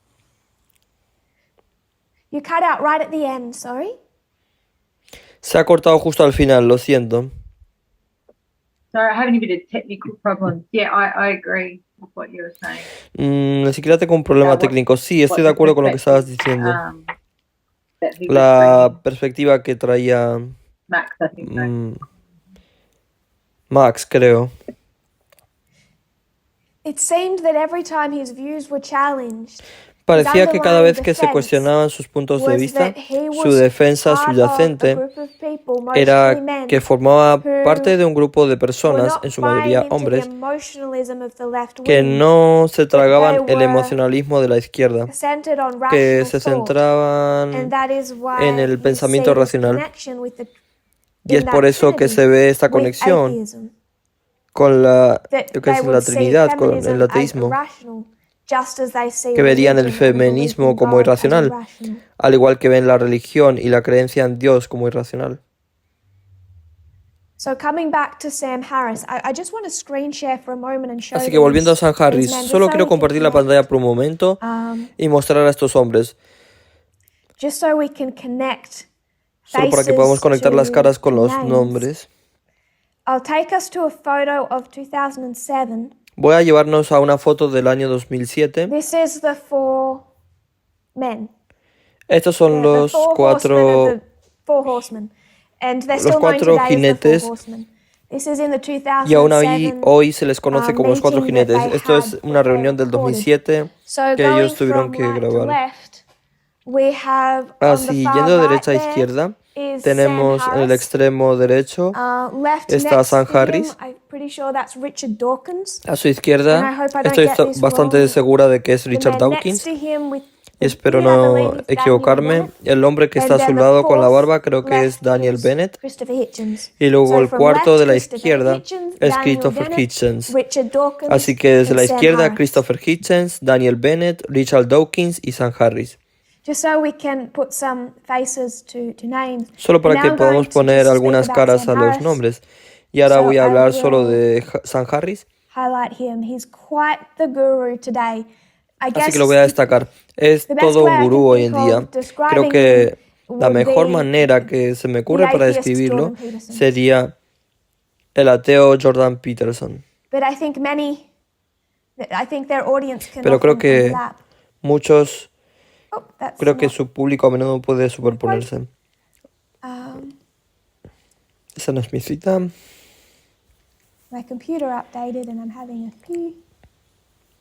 You cut out right at the end, sorry? Se ha cortado justo al final, lo siento. Sorry, I having a bit of technical problems. Yeah, I agree with what you were saying. Ni siquiera tengo un problema técnico. Sí, estoy de acuerdo con lo que estabas diciendo. That he was La bringing. perspectiva que traía Max, I think. Max, creo. It seemed that every time his views were challenged, Parecía que cada vez que se cuestionaban sus puntos de vista, su defensa subyacente era que formaba parte de un grupo de personas, en su mayoría hombres, que no se tragaban el emocionalismo de la izquierda, que se centraban en el pensamiento racional. Y es por eso que se ve esta conexión con lo que es la Trinidad, con el ateísmo, que verían el feminismo como irracional, al igual que ven la religión y la creencia en Dios como irracional. Así que volviendo a Sam Harris, solo quiero compartir la pantalla por un momento y mostrar a estos hombres, solo para que podamos conectar las caras con los nombres. Voy a llevarnos a una foto del año 2007. Estos son los cuatro jinetes This is in the Y aún ahí, 2007 hoy se les conoce como los Cuatro meeting that Jinetes. they Esto es had una that they reunión del recorded. 2007 So que going ellos tuvieron from que right to grabar. left, we have on the Así, far yendo de right derecha a there izquierda, is Sam tenemos en el Harris. extremo derecho Left está next Sam to him, Harris. I'm pretty sure that's Richard Dawkins. A su And I izquierda, hope I don't estoy get this bastante wrong. segura de que es The Richard man next Dawkins. to him with Y the espero beard, I no believe, is Daniel equivocarme. Bennett. El hombre que está And a su then the lado con la fourth barba creo que es left Daniel is Bennett. Christopher Hitchens. Y luego So el from cuarto left, de la Christopher izquierda Hitchens, es Daniel Christopher Bennett, Hitchens. Richard Dawkins, Así que desde and la Sam izquierda Harris. Christopher Hitchens, Daniel Bennett, Richard Dawkins y Sam Harris. Just so we can put some faces to names. Solo para And que now I'm going podamos to poner just speak algunas about caras Sam a los Harris. nombres. Y ahora So voy a I hablar solo will de Sam Harris. highlight him. He's quite the guru today. I Así guess que lo voy a destacar. Es the best todo way un I gurú can hoy think en día. of Creo describing que him la would mejor be manera que se me ocurre the para atheist describirlo Jordan Peterson. sería el ateo Jordan Peterson. But I think their audience can Pero creo often que overlap. muchos, Oh, that's creo que not, su público a menudo puede superponerse. Esa no es mi cita. my computer updated and I'm having a few.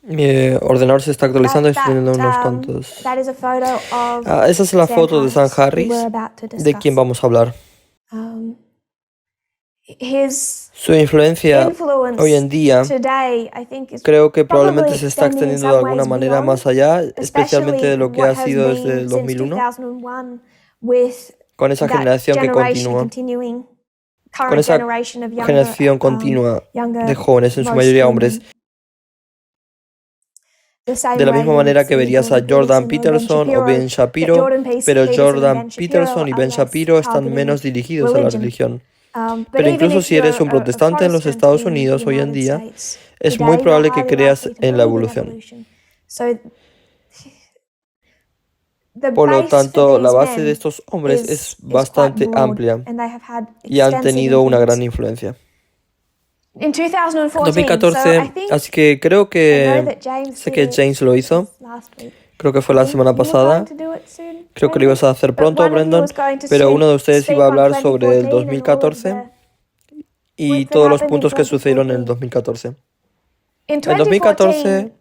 Mi ordenador se está actualizando y estoy teniendo unos That cuantos. is a photo of Esa es la Sam foto de Sam Harris, who Harris, we're about to de discuss. quien vamos a hablar. His Su influencia influence hoy en día today, I think, is creo que probablemente probably se está extending in extendiendo de some alguna ways manera beyond, más allá, especialmente de lo que what ha has sido desde been el since 2001, 2001 with con esa that generación que generation continúa, continuing, con current esa generation of younger, generación continua younger de jóvenes, en su most mayoría women. hombres. The same De la way misma you would manera que see verías a Jordan Peterson o Ben Shapiro, pero Jordan Peterson y Ben Shapiro están menos dirigidos a la religión. Pero incluso si eres un protestante en los Estados Unidos hoy en día, es muy probable que creas en la evolución. Por lo tanto, la base de estos hombres es bastante amplia y han tenido una gran influencia. En 2014, así que creo que sé que James lo hizo. Creo que fue la semana pasada. Creo que lo ibas a hacer pronto, Brendan. Pero uno de ustedes iba a hablar sobre el 2014 y todos los puntos que sucedieron en el 2014. En 2014,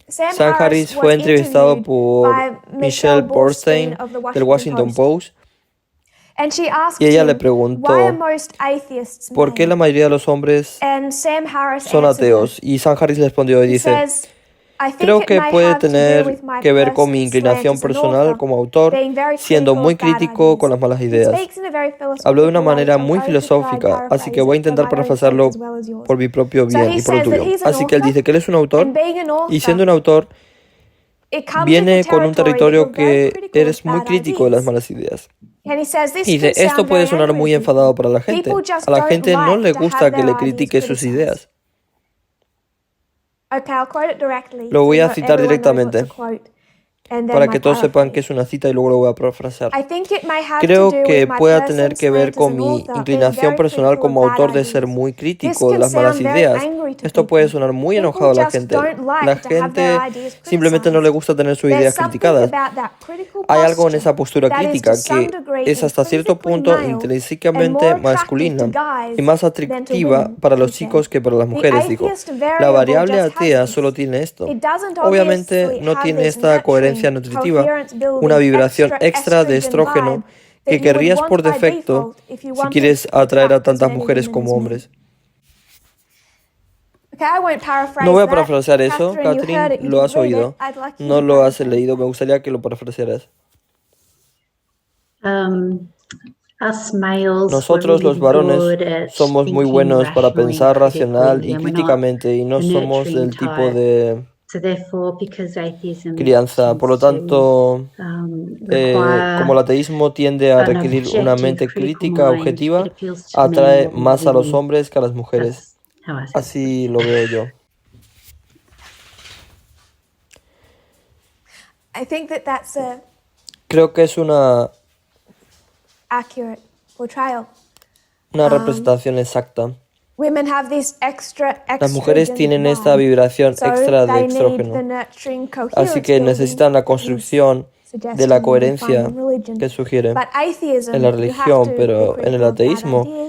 Sam Harris fue entrevistado por Michelle Bernstein del Washington Post. Y ella le preguntó por qué la mayoría de los hombres son ateos. Y Sam Harris le respondió y dice: creo que puede tener que ver con mi inclinación personal como autor, siendo muy crítico con las malas ideas. Habló de una manera muy filosófica, así que voy a intentar parafrasearlo por mi propio bien y por el tuyo. Así que él dice que él es un autor, y siendo un autor, viene con un territorio que eres muy crítico de las malas ideas. Y dice, esto puede sonar muy enfadado para la gente. A la gente no le gusta que le critique sus ideas. Lo voy a citar directamente para que todos sepan que es una cita y luego lo voy a parafrasear. Creo que pueda tener que ver con mi inclinación personal como autor de ser muy crítico de las malas ideas. Esto puede sonar muy enojado a la gente. La gente simplemente no le gusta tener sus ideas criticadas. Hay algo en esa postura crítica que es hasta cierto punto intrínsecamente masculina y más atractiva para los chicos que para las mujeres, digo. La variable atea solo tiene esto. Obviamente no tiene esta coherencia nutritiva, una vibración extra de estrógeno que querrías por defecto si quieres atraer a tantas mujeres como hombres. No voy a parafrasear eso, Catherine, lo has oído. No lo has leído, me gustaría que lo parafrasearas. Nosotros los varones somos muy buenos para pensar racional y críticamente y no somos del tipo de crianza. Por lo tanto, como el ateísmo tiende a requerir una mente crítica objetiva, atrae más a los hombres que a las mujeres. Así lo veo yo. Creo que es una representación exacta. Las mujeres tienen esta vibración extra de estrógeno, así que necesitan la construcción de la coherencia que sugiere en la religión, pero en el ateísmo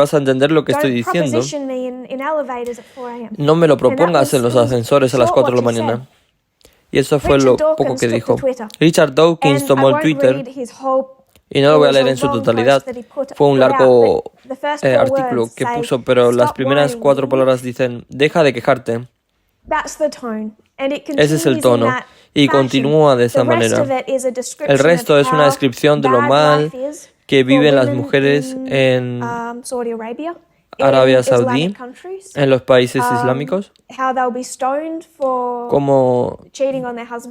vas a entender lo que estoy Don't diciendo. proposition me in elevators at 4 a.m. No me lo propongas en los ascensores a las 4 de la Short what you mañana. Y eso fue Richard lo poco Dawkins que took dijo. the Twitter. Richard Dawkins And I tomó el won't Twitter read his whole Y no lo voy a leer en su totalidad. Fue un largo artículo que puso, pero las primeras 4 palabras dicen, deja de quejarte. Ese es el tono. Y continúa de esa manera. El resto es una descripción de lo mal que viven las mujeres en Arabia Saudí, en los países islámicos, cómo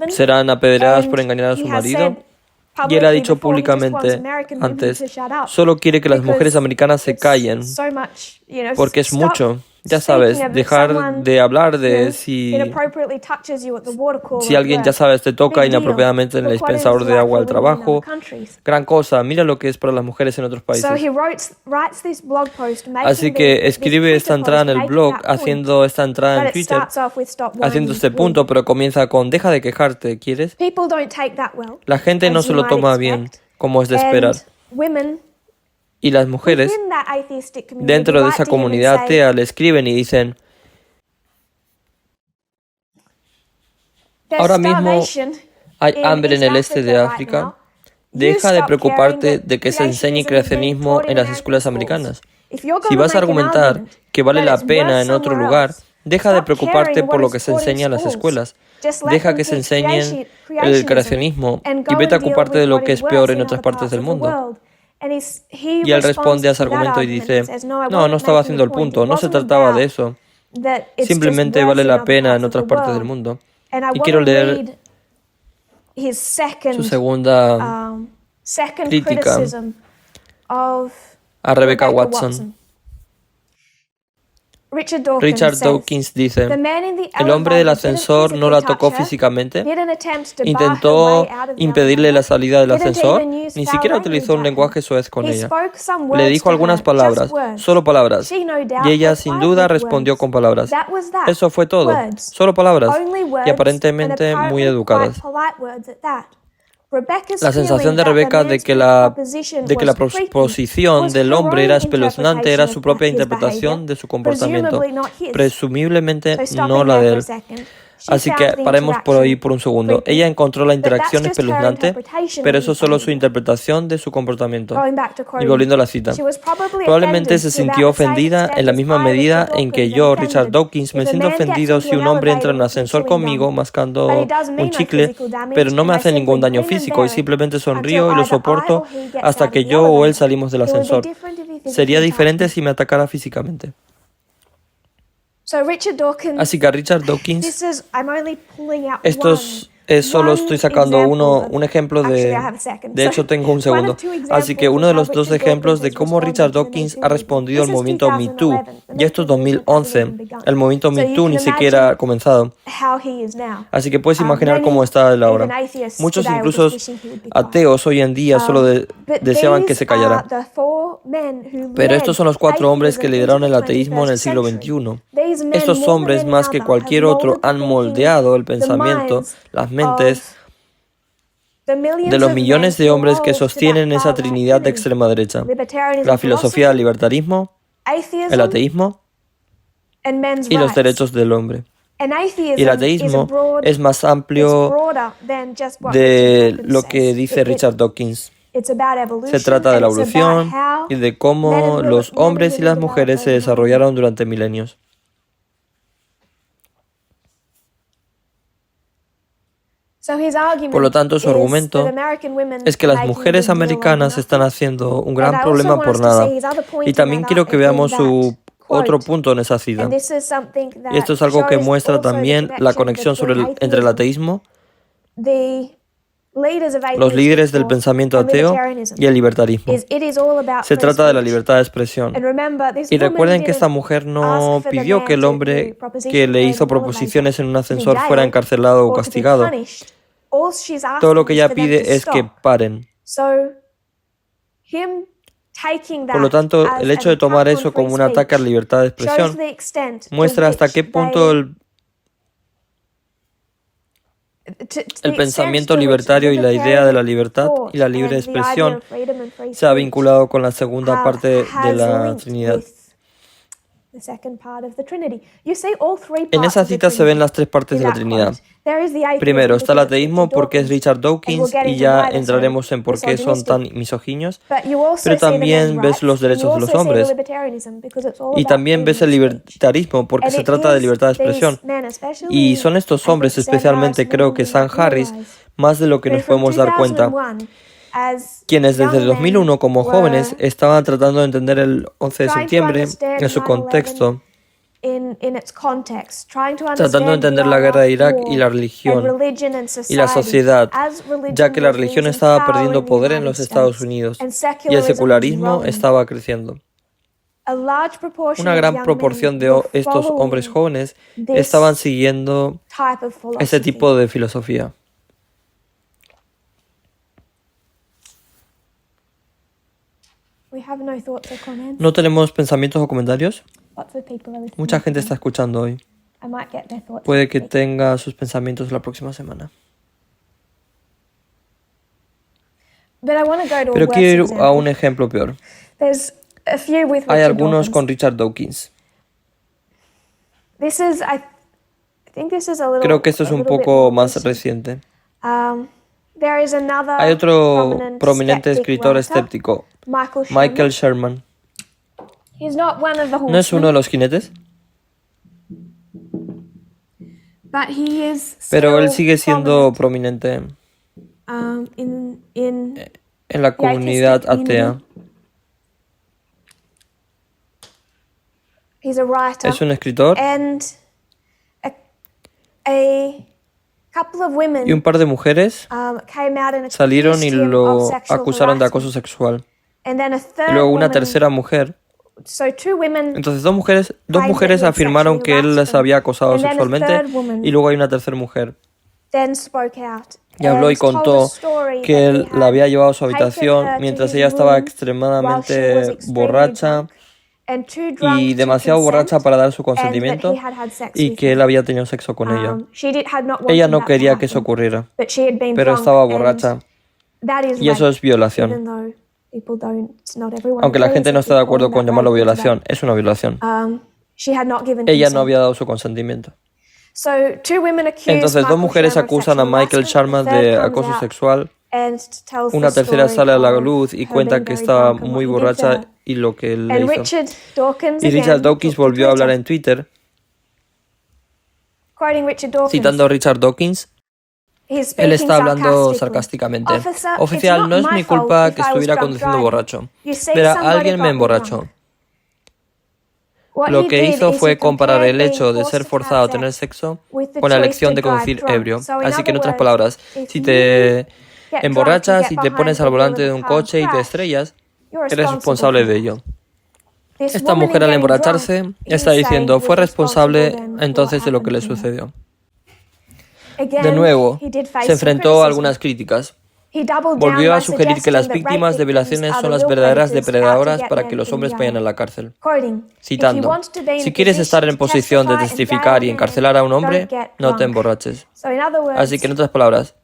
serán apedreadas por engañar a su marido. Y él ha dicho públicamente antes, solo quiere que las mujeres americanas se callen, porque es mucho. Ya sabes, dejar de hablar de si alguien, ya sabes, te toca inapropiadamente en el dispensador de agua al trabajo. Gran cosa, mira lo que es para las mujeres en otros países. Así que escribe esta entrada en el blog, haciendo esta entrada en Twitter, haciendo este punto, pero comienza con, deja de quejarte, ¿quieres? La gente no se lo toma bien, como es de esperar. Y las mujeres dentro de esa comunidad atea le escriben y dicen, ahora mismo hay hambre en el este de África, deja de preocuparte de que se enseñe creacionismo en las escuelas americanas. Si vas a argumentar que vale la pena en otro lugar, deja de preocuparte por lo que se enseña en las escuelas. Deja que se enseñen el creacionismo y vete a ocuparte de lo que es peor en otras partes del mundo. Y él responde a ese argumento y dice, no estaba haciendo el punto, no se trataba de eso. Simplemente vale la pena en otras partes del mundo. Y quiero leer su segunda crítica a Rebecca Watson. Richard Dawkins dice, el hombre del ascensor no la tocó físicamente, intentó impedirle la salida del ascensor, ni siquiera utilizó un lenguaje soez con ella. Le dijo algunas palabras, solo palabras, y ella sin duda respondió con palabras. Eso fue todo, solo palabras, y aparentemente muy educadas. La sensación de Rebeca de que la proposición del hombre era espeluznante era su propia interpretación de su comportamiento, presumiblemente no la de él. Así que paremos por ahí por un segundo. Ella encontró la interacción espeluznante, pero eso es solo su interpretación de su comportamiento. Y volviendo a la cita, probablemente se sintió ofendida en la misma medida en que yo, Richard Dawkins, me siento ofendido si un hombre entra en un ascensor conmigo mascando un chicle, pero no me hace ningún daño físico y simplemente sonrío y lo soporto hasta que yo o él salimos del ascensor. Sería diferente si me atacara físicamente. Así que Richard Dawkins, solo estoy sacando un ejemplo de hecho tengo un segundo. Así que uno de los 2 ejemplos de cómo Richard Dawkins ha respondido al movimiento Me Too. Y esto es 2011. El movimiento Me Too ni siquiera ha comenzado. Así que puedes imaginar cómo está él ahora. Muchos incluso ateos hoy en día solo deseaban que se callara. Pero estos son los 4 hombres que lideraron el ateísmo en el siglo XXI. Estos hombres, más que cualquier otro, han moldeado el pensamiento, las mentes de los millones de hombres que sostienen esa trinidad de extrema derecha: la filosofía del libertarismo, el ateísmo y los derechos del hombre. Y el ateísmo es más amplio de lo que dice Richard Dawkins. Se trata de la evolución y de cómo los hombres y las mujeres se desarrollaron durante milenios. Por lo tanto, su argumento es que las mujeres americanas están haciendo un gran problema por nada. Y también quiero que veamos su otro punto en esa cita. Y esto es algo que muestra también la conexión entre el ateísmo, los líderes del pensamiento ateo y el libertarismo. Se trata de la libertad de expresión. Y recuerden que esta mujer no pidió que el hombre que le hizo proposiciones en un ascensor fuera encarcelado o castigado. Todo lo que ella pide es que paren. Por lo tanto, el hecho de tomar eso como un ataque a la libertad de expresión muestra hasta qué punto el pensamiento libertario y la idea de la libertad y la libre expresión se ha vinculado con la segunda parte de la Trinidad. the second part of the Trinity. You see all three En parts esa of the cita se ven Trinity las tres partes in de la that Trinidad. quote. There is the atheism Primero está el because it's ateísmo Richard porque es Dawkins, Richard and we'll Dawkins get y into ya why they're so entraremos en por qué son tan misogynistic. misóginos. But you also Pero see the men's también ves rights, los and you derechos de los also see the hombres libertarianism because it's all y about también ves el freedom of speech. libertarismo porque And se it trata de gives libertad de these expresión. men, Y especially son estos I think hombres, Sam especialmente Harris, creo more que than Sam we Harris, realize. más de lo que But nos from podemos dar cuenta, 2001, as quienes desde el young men 2001 como jóvenes were estaban tratando de entender el 11 de trying to septiembre understand en su 9/11 contexto, in its context, trying to tratando de understand the entender la guerra de Irak y war la and religión religion and y la society, sociedad, as ya religion que la was religión losing estaba power perdiendo in the poder en United los Estados States Unidos and y el secularism was secularismo growing. estaba creciendo. A large proportion Una of gran young proporción men de were estos hombres following jóvenes estaban this siguiendo type of ese philosophy. tipo de filosofía. We have no thoughts or comments. ¿No tenemos pensamientos o comentarios? Lots of people are listening Mucha gente today. está escuchando hoy. I might get their thoughts Puede next que week. tenga sus pensamientos la próxima semana. But I want to go to Pero a worse quiero ir example. a un ejemplo peor. There's a few with Hay Richard algunos Dawkins. con Richard Dawkins. This is, I think this is a little, Creo que esto es a un little bit poco more más recent. reciente. There is another Hay otro prominente skeptic escritor writer, escéptico, Michael Sherman. Michael Sherman. He's not one of the ¿No es uno de horsemen, los jinetes? but he is Pero él still sigue siendo prominent, prominente in en la the comunidad atheistic atea. community. He's a writer, Es un escritor and a couple of women y un par de mujeres came out and salieron y accused him of lo sexual acusaron de acoso harassment. sexual. And then a Y third luego una woman, tercera mujer. so two women Entonces dos mujeres claimed that he had afirmaron sexually que él harassed les them. había acosado And then a sexualmente third woman y luego hay una tercera mujer. then spoke out Y habló y and told contó a story que that él he la había had llevado a su taken habitación her to mientras his ella estaba room while she was extremadamente extremely borracha drunk and too drunk y to demasiado borracha consent, para dar su and that consentimiento he had had sex y with que él her. había tenido sexo con ella. Had not wanted Ella no that to quería que eso happen, ocurriera, but she had been pero drunk, estaba and borracha that is y eso rape, es violación. even though people don't, not everyone Aunque la agrees gente no that está de we call acuerdo con that llamarlo rape, it's rape. violación, es una violación. She had not given Ella consent. no había dado su consentimiento. So two women accused Entonces dos Michael mujeres Sherman of acusan a sexual Michael harassment. Sherman The third de comes acoso out sexual. and tells Una the tercera story sale a la of luz y her cuenta being que very estaba drunk and muy what he did to borracha her. y lo que él le And hizo. Richard Dawkins Y Richard again Dawkins took to volvió a hablar Twitter, en Twitter, quoting Richard Dawkins. citando a Richard Dawkins. He's Él speaking está hablando sarcastically. sarcásticamente. Officer, Oficial, no es mi culpa que estuviera drunk conduciendo driving. borracho, You see, pero somebody alguien me got me emborrachó. drunk. What Lo he que did hizo is fue he comparar compared el hecho being de forced ser to forzado a have tener sex sexo with the con la choice elección to de drive conducir drunk. ebrio. So in Así que en other otras words, palabras, if si you te get drunk, emborrachas you y get te behind pones the al wheel volante of de a un car and coche y te crash, estrellas, you're eres responsible responsable for de that. ello. This Esta woman in mujer al getting emborracharse drunk, está he's diciendo saying, fue was responsible responsable then for entonces what de lo que le happened to her. sucedió. Again, De nuevo, he did face se some enfrentó a criticism. algunas críticas. He doubled down Volvió a by sugerir que las suggesting that víctimas de rape victims violaciones are son the las real verdaderas predators out to depredadoras get para men que los in hombres vayan a jail. la cárcel. Quoting, Citando, si quieres estar en posición de testificar y encarcelar a un hombre, no te emborraches. So in other words, Así que en otras palabras,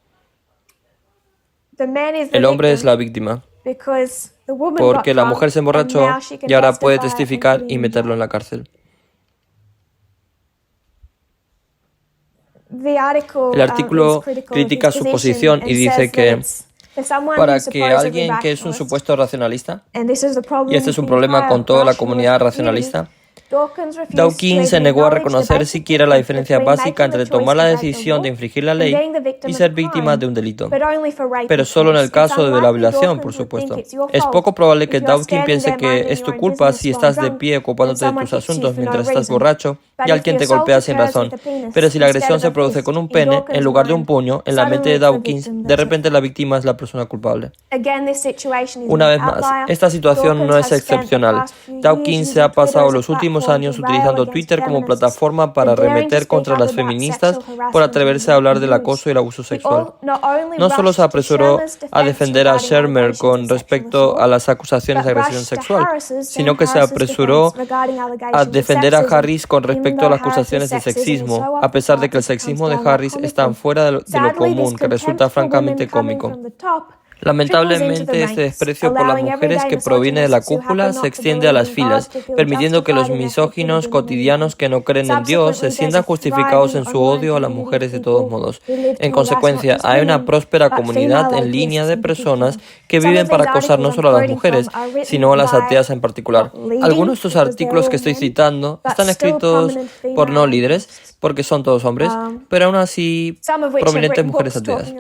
the man is the el hombre es victim la víctima, because the woman porque got la drunk mujer se and emborrachó now she can y ahora puede testify and testificar put y him in meterlo en jail. la cárcel. The article, El artículo is critical critica of his su position posición y and dice says que that it's for someone para who's que supposedly alguien que es un rationalist, supuesto racionalista, and this is the problem y este es with un the problema entire con toda la comunidad rationalist racionalista, Dawkins refused Dawkins to se even negó a acknowledge the reconocer basic siquiera la difference diferencia between básica making the entre choice tomar to la break the decisión de law infligir la and ley being the victim y of ser a víctima crime, de un delito, but only for rape pero solo en el offense. caso It's de la unlikely violación, por Dawkins would think supuesto. it's your Es fault poco probable if que you are Dawkins standing piense there que minding es your tu own culpa business si while estás de drunk pie and ocupándote de someone tus hits you asuntos for no mientras estás reason. borracho But y if alguien the te golpea assault sin occurs razón. with a penis Pero si la instead agresión of se a produce fist, con un in pene en Dawkins' lugar de un mind, puño, en la mente suddenly de it's the Dawkins, victim de that's at repente fault. la víctima es la persona culpable. Again, this situation is Una an vez más, outlier. esta situación no Dawkins es has spent the excepcional. past few years Dawkins se using ha pasado Twitter as a los últimos platform años to rail utilizando against Twitter como feminists plataforma para for daring to arremeter speak contra up las about feministas sexual por harassment atreverse and a hablar del abuse. acoso y el abuso He sexual. not only No solo rushed se apresuró Sherman's defense a defender a regarding Shermer allegations con of sexual respecto a assault, las acusaciones de but agresión rushed to sexual, Harris's, sino Sam que se Harris's apresuró defense regarding a allegations of defender a sexism, Harris con even respecto a though las Harris's acusaciones de sexism is sexismo, so off a the pesar de charts que el it becomes sexismo de downright Harris es tan comical. fuera de lo Sadly, this común que resulta contempt for women francamente coming cómico. from the top Lamentablemente, este desprecio por las mujeres que proviene de la cúpula se extiende a las filas, permitiendo que los misóginos cotidianos que no creen en Dios se sientan justificados en su odio a las mujeres de todos modos. En consecuencia, hay una próspera comunidad en línea de personas que viven para acosar no solo a las mujeres, sino a las ateas en particular. Algunos de estos artículos que estoy citando están escritos por no líderes, porque son todos hombres, pero aún así prominentes mujeres ateas.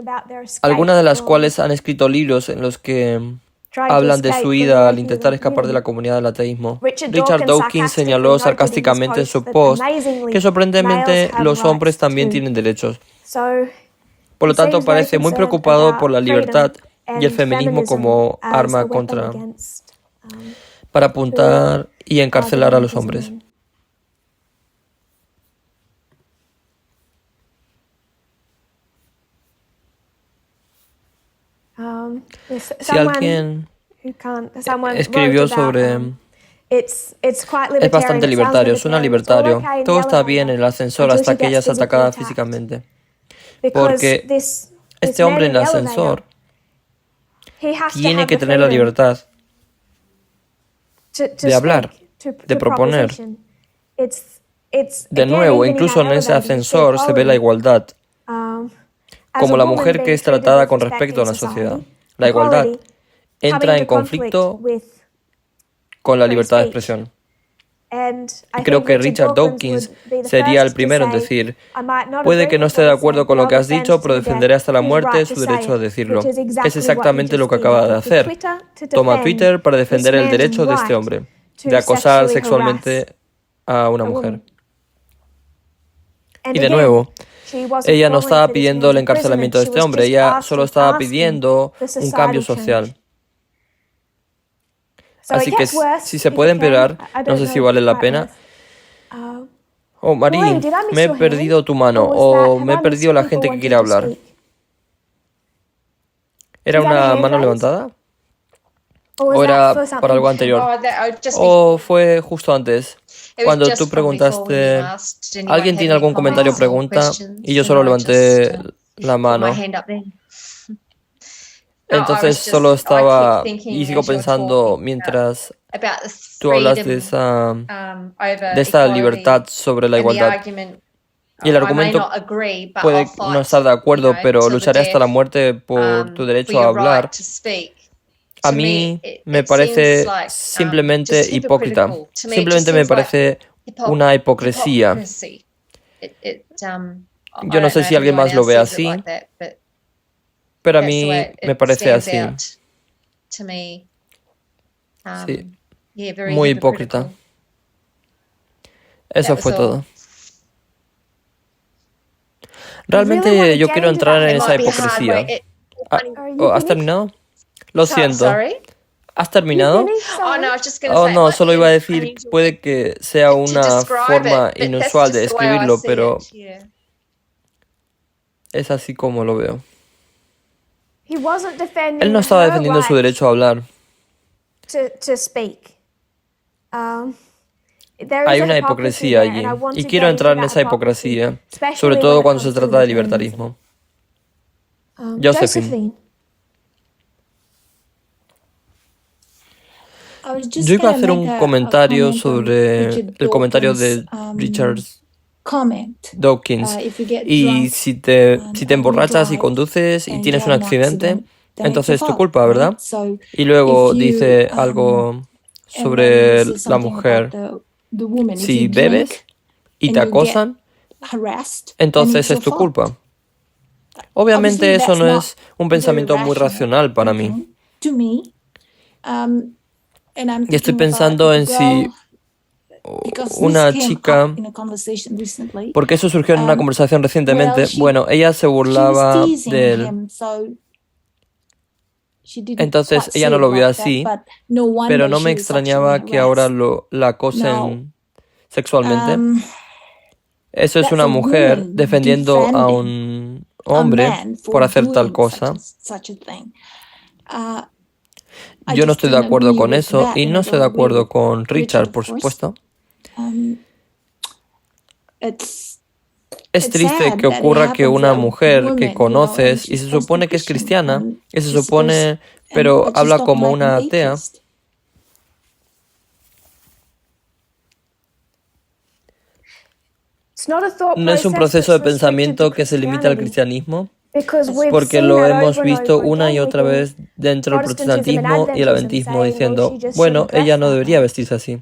Algunas de las cuales han escrito libros en los que hablan de su ida al intentar escapar de la comunidad del ateísmo. Richard Dawkins señaló sarcásticamente en su post que sorprendentemente los hombres también tienen derechos. Por lo tanto, parece muy preocupado por la libertad y el feminismo como arma para apuntar y encarcelar a los hombres. Si alguien escribió sobre... Es bastante libertario, suena libertario. Todo está bien en el ascensor hasta que ella es atacada físicamente. Porque este hombre en el ascensor tiene que tener la libertad de hablar, de proponer. De nuevo, incluso en ese ascensor se ve la igualdad, como la mujer que es tratada con respeto en la sociedad. La igualdad entra en conflicto con la libertad de expresión. Y creo que Richard Dawkins sería el primero en decir, puede que no esté de acuerdo con lo que has dicho, pero defenderé hasta la muerte su derecho a decirlo. Es exactamente lo que acaba de hacer. Toma Twitter para defender el derecho de este hombre, de acosar sexualmente a una mujer. Y de nuevo, ella no estaba pidiendo el encarcelamiento de este hombre, ella solo estaba pidiendo un cambio social. Así que si se puede empeorar, no sé si vale la pena. Oh, Marín, me he perdido tu mano, o me he perdido la gente que quiere hablar. ¿Era una mano levantada? ¿O era para algo anterior? ¿O fue justo antes? Cuando tú preguntaste, ¿alguien tiene algún comentario o pregunta? Y yo solo levanté la mano. Entonces solo estaba y sigo pensando mientras tú hablas de esta libertad sobre la igualdad. Y el argumento puede no estar de acuerdo, pero lucharé hasta la muerte por tu derecho a hablar. A mí me parece simplemente hipócrita. Simplemente me parece una hipocresía. Yo no sé si alguien más lo ve así, pero a mí me parece así. Sí, muy hipócrita. Eso fue todo. Realmente yo quiero entrar en esa hipocresía. ¿Has terminado? Lo siento. ¿Has terminado? Oh, no, solo iba a decir, puede que sea una forma inusual de escribirlo, pero es así como lo veo. Él no estaba defendiendo su derecho a hablar. Hay una hipocresía allí, y quiero entrar en esa hipocresía, sobre todo cuando se trata de libertarismo. Josephine. Yo iba a hacer un comentario sobre el comentario de Richard Dawkins. Y si te emborrachas y conduces y tienes un accidente, entonces es tu culpa, ¿verdad? Y luego dice algo sobre la mujer. Si bebes y te acosan, entonces es tu culpa. Obviamente eso no es un pensamiento muy racional para mí. Y estoy pensando en si una chica, porque eso surgió en una conversación recientemente, bueno, ella se burlaba de él. Entonces ella no lo vio así, pero no me extrañaba que ahora la acosen sexualmente. Eso es una mujer defendiendo a un hombre por hacer tal cosa. Yo no estoy de acuerdo con eso y no estoy de acuerdo con Richard, por supuesto. Es triste que ocurra que una mujer que conoces y se supone que es cristiana, y se supone, pero habla como una atea, no es un proceso de pensamiento que se limita al cristianismo, porque lo hemos visto una y otra vez dentro del protestantismo y el adventismo diciendo, bueno, ella no debería vestirse así.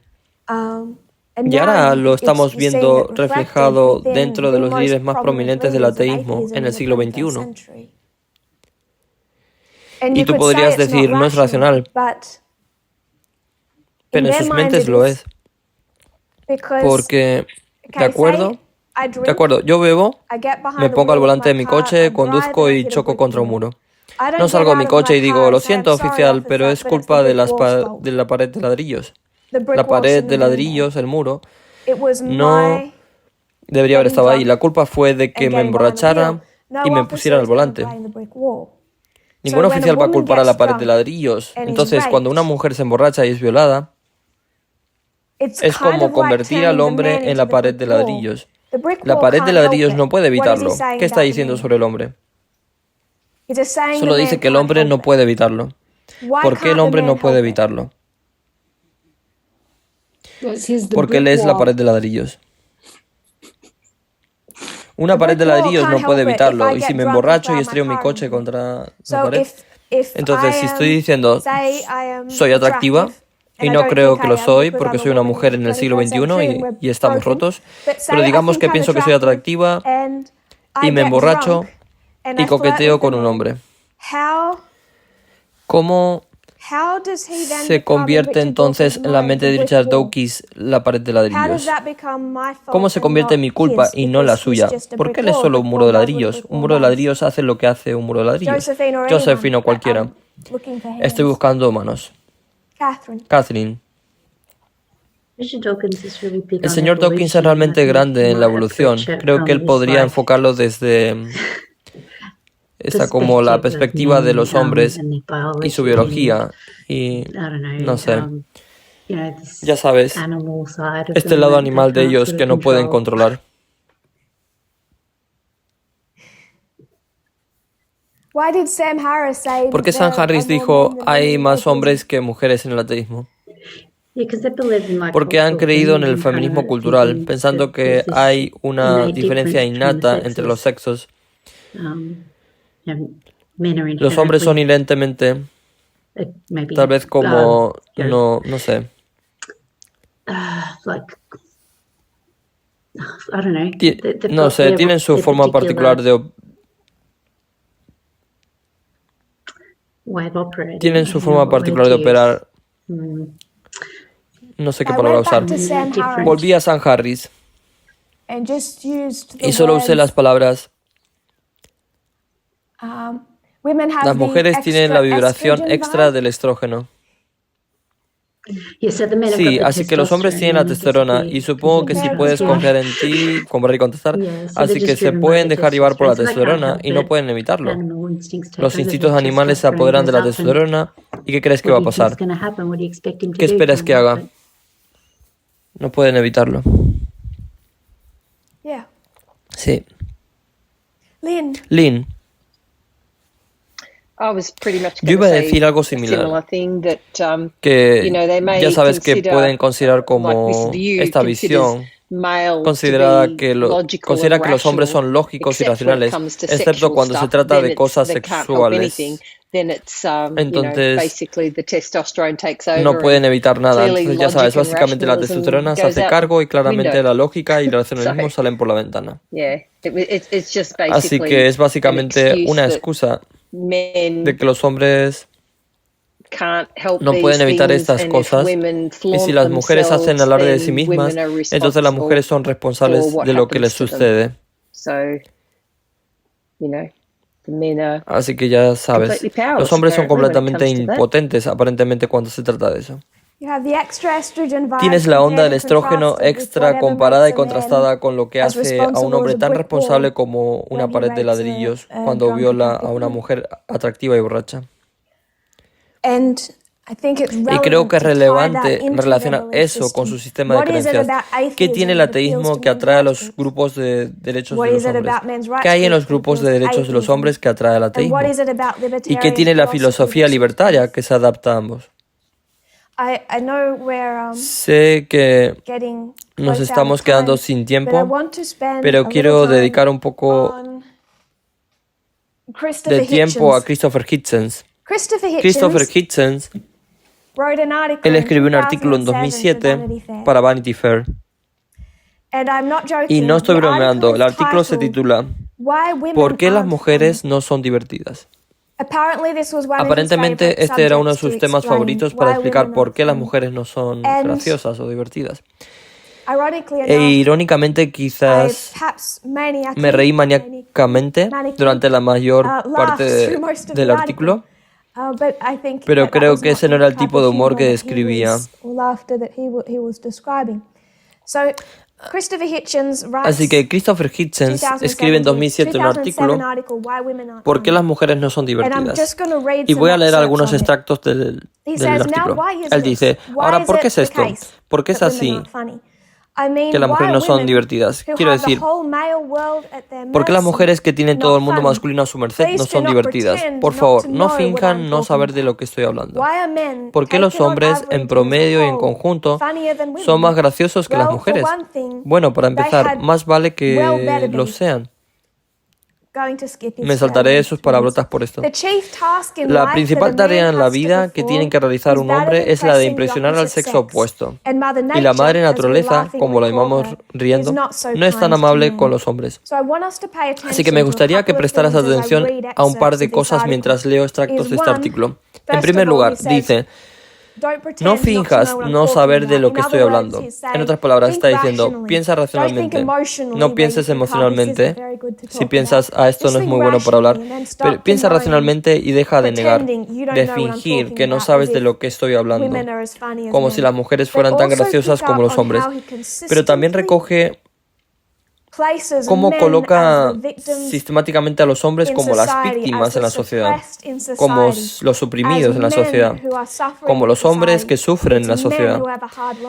Y ahora lo estamos viendo reflejado dentro de los líderes más prominentes del ateísmo en el siglo XXI. Y tú podrías decir, no es racional, pero en sus mentes lo es. Porque, de acuerdo, yo bebo, me pongo al volante de mi coche, conduzco y choco contra un muro. No salgo de mi coche y digo, lo siento, oficial, pero es culpa de la pared de ladrillos. La pared de ladrillos, el muro, no debería haber estado ahí. La culpa fue de que me emborrachara y me pusiera al volante. Ningún oficial va a culpar a la pared de ladrillos. Entonces, cuando una mujer se emborracha y es violada, es como convertir al hombre en la pared de ladrillos. La pared de ladrillos no puede evitarlo. ¿Qué está diciendo sobre el hombre? Solo dice que el hombre no puede evitarlo. ¿Por qué el hombre no puede evitarlo? Porque él es la pared de ladrillos. Una pared de ladrillos no puede evitarlo. Y si me emborracho y estrello mi coche contra la pared, entonces si estoy diciendo soy atractiva, y no creo que lo soy porque soy una mujer en el siglo XXI y estamos rotos, pero digamos que pienso que soy atractiva y me emborracho y coqueteo con un hombre. ¿Cómo se convierte entonces en la mente de Richard Dawkins la pared de ladrillos? ¿Cómo se convierte en mi culpa y no la suya? Porque él es solo un muro de ladrillos. Un muro de ladrillos hace lo que hace un muro de ladrillos. Josephine o cualquiera. Estoy buscando manos. Catherine. El señor Dawkins es realmente grande en la evolución. Creo que él podría enfocarlo desde como la perspectiva de los hombres y su biología. Y no sé, ya sabes, este lado animal de ellos que no pueden controlar. ¿Por qué Sam Harris dijo hay más hombres que mujeres en el ateísmo? Porque han creído en el feminismo cultural, pensando que hay una diferencia innata entre los sexos. Los hombres son inherentemente, tal vez como, no sé. No sé, tienen su forma particular de operar. No sé qué palabra usar. Volví a Sam Harris y solo usé las palabras. Las mujeres tienen la vibración extra del estrógeno. Sí, así que los hombres tienen la testosterona y supongo que si puedes confiar en ti, comprar y contestar, así que se pueden dejar llevar por la testosterona y no pueden evitarlo. Los instintos animales se apoderan de la testosterona y ¿qué crees que va a pasar? ¿Qué esperas que haga? No pueden evitarlo. Sí. Lynn. Yo iba a decir algo similar, que ya sabes que pueden considerar como esta visión considera que los hombres son lógicos y racionales, excepto cuando se trata de cosas sexuales. Entonces, no pueden evitar nada. Entonces, ya sabes, básicamente la testosterona se hace cargo y claramente la lógica y el racionalismo salen por la ventana. Así que es básicamente una excusa de que los hombres no pueden evitar estas cosas, y si las mujeres hacen alarde de sí mismas, entonces las mujeres son responsables de lo que les sucede. Así que ya sabes, los hombres son completamente impotentes aparentemente cuando se trata de eso. Tienes la onda del estrógeno extra comparada y contrastada con lo que hace a un hombre tan responsable como una pared de ladrillos cuando viola a una mujer atractiva y borracha. Y creo que es relevante relacionar eso con su sistema de creencias. ¿Qué tiene el ateísmo que atrae a los grupos de derechos de los hombres? ¿Qué hay en los grupos de derechos de los hombres que atrae al ateísmo? ¿Y qué tiene la filosofía libertaria que se adapta a ambos? Sé que nos estamos quedando sin tiempo, pero quiero dedicar un poco de tiempo a Christopher Hitchens. Christopher Hitchens, él escribió un artículo en 2007 para Vanity Fair. Y no estoy bromeando, el artículo se titula ¿Por qué las mujeres no son divertidas? Aparentemente este era uno de sus temas favoritos para explicar por qué las mujeres no son graciosas o divertidas. E irónicamente quizás me reí maníacamente durante la mayor parte del artículo, pero creo que ese no era el tipo de humor que describía. Así que Christopher Hitchens escribe en 2007 un artículo ¿Por qué las mujeres no son divertidas? Y voy a leer algunos extractos del artículo. Él dice, ahora, ¿por qué es esto? ¿Por qué es así? Que las mujeres no son divertidas. Quiero decir, ¿por qué las mujeres que tienen todo el mundo masculino a su merced no son divertidas? Por favor, no finjan no saber de lo que estoy hablando. ¿Por qué los hombres, en promedio y en conjunto, son más graciosos que las mujeres? Bueno, para empezar, más vale que lo sean. Me saltaré sus palabrotas por esto. La principal tarea en la vida que tiene que realizar un hombre es la de impresionar al sexo opuesto. Y la madre naturaleza, como la llamamos riendo, no es tan amable con los hombres. Así que me gustaría que prestaras atención a un par de cosas mientras leo extractos de este artículo. En primer lugar, dice, no finjas no saber de lo que estoy hablando. En otras palabras, está diciendo, piensa racionalmente. No pienses emocionalmente. Si piensas, esto no es muy bueno para hablar, pero piensa racionalmente y deja de negar, de fingir que no sabes de lo que estoy hablando, como si las mujeres fueran tan graciosas como los hombres. Pero también recoge cómo coloca sistemáticamente a los hombres como las víctimas en la sociedad, como los oprimidos en la sociedad, como los hombres que sufren en la sociedad.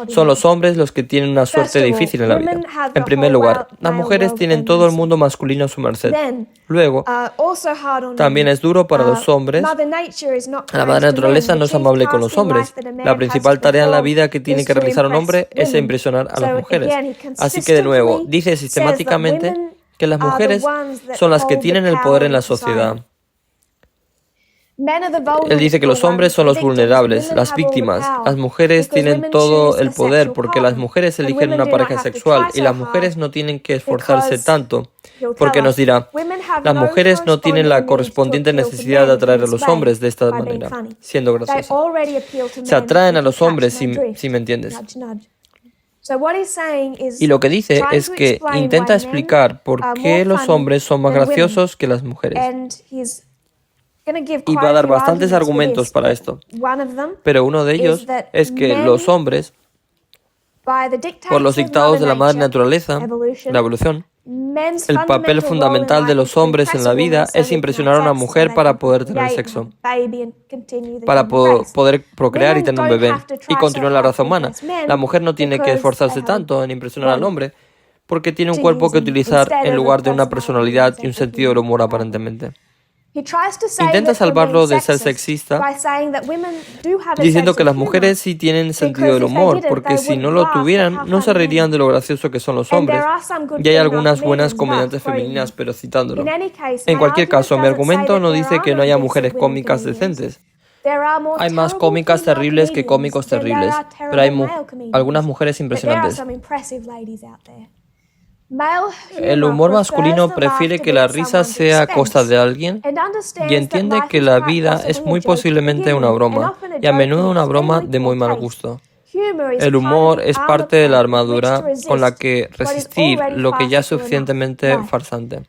Son los hombres los que tienen una suerte difícil en la vida. En primer lugar, las mujeres tienen todo el mundo masculino a su merced. Luego, también es duro para los hombres. La madre naturaleza no es amable con los hombres. La principal tarea en la vida que tiene que realizar un hombre es impresionar a las mujeres. Así que de nuevo, dice sistemáticamente que las mujeres son las que tienen el poder en la sociedad. Él dice que los hombres son los vulnerables, las víctimas. Las mujeres tienen todo el poder porque las mujeres eligen una pareja sexual y las mujeres no tienen que esforzarse tanto. Porque nos dirá, las mujeres no tienen la correspondiente necesidad de atraer a los hombres de esta manera, siendo graciosas. Se atraen a los hombres, si me entiendes. Y lo que dice es que intenta explicar por qué los hombres son más graciosos que las mujeres. Y va a dar bastantes argumentos para esto. Pero uno de ellos es que los hombres, por los dictados de la madre naturaleza, la evolución, el papel fundamental de los hombres en la vida es impresionar a una mujer para poder tener sexo, para poder procrear y tener un bebé y continuar la raza humana. La mujer no tiene que esforzarse tanto en impresionar al hombre porque tiene un cuerpo que utilizar en lugar de una personalidad y un sentido del humor aparentemente. Intenta salvarlo de ser sexista diciendo que las mujeres sí tienen sentido del humor, porque si no lo tuvieran, no se reirían de lo gracioso que son los hombres. Y hay algunas buenas comediantes femeninas, pero citándolo. En cualquier caso, mi argumento no dice que no haya mujeres cómicas decentes. Hay más cómicas terribles que cómicos terribles, pero hay algunas mujeres impresionantes. El humor masculino prefiere que la risa sea a costa de alguien y entiende que la vida es muy posiblemente una broma, y a menudo una broma de muy mal gusto. El humor es parte de la armadura con la que resistir lo que ya es suficientemente farsante.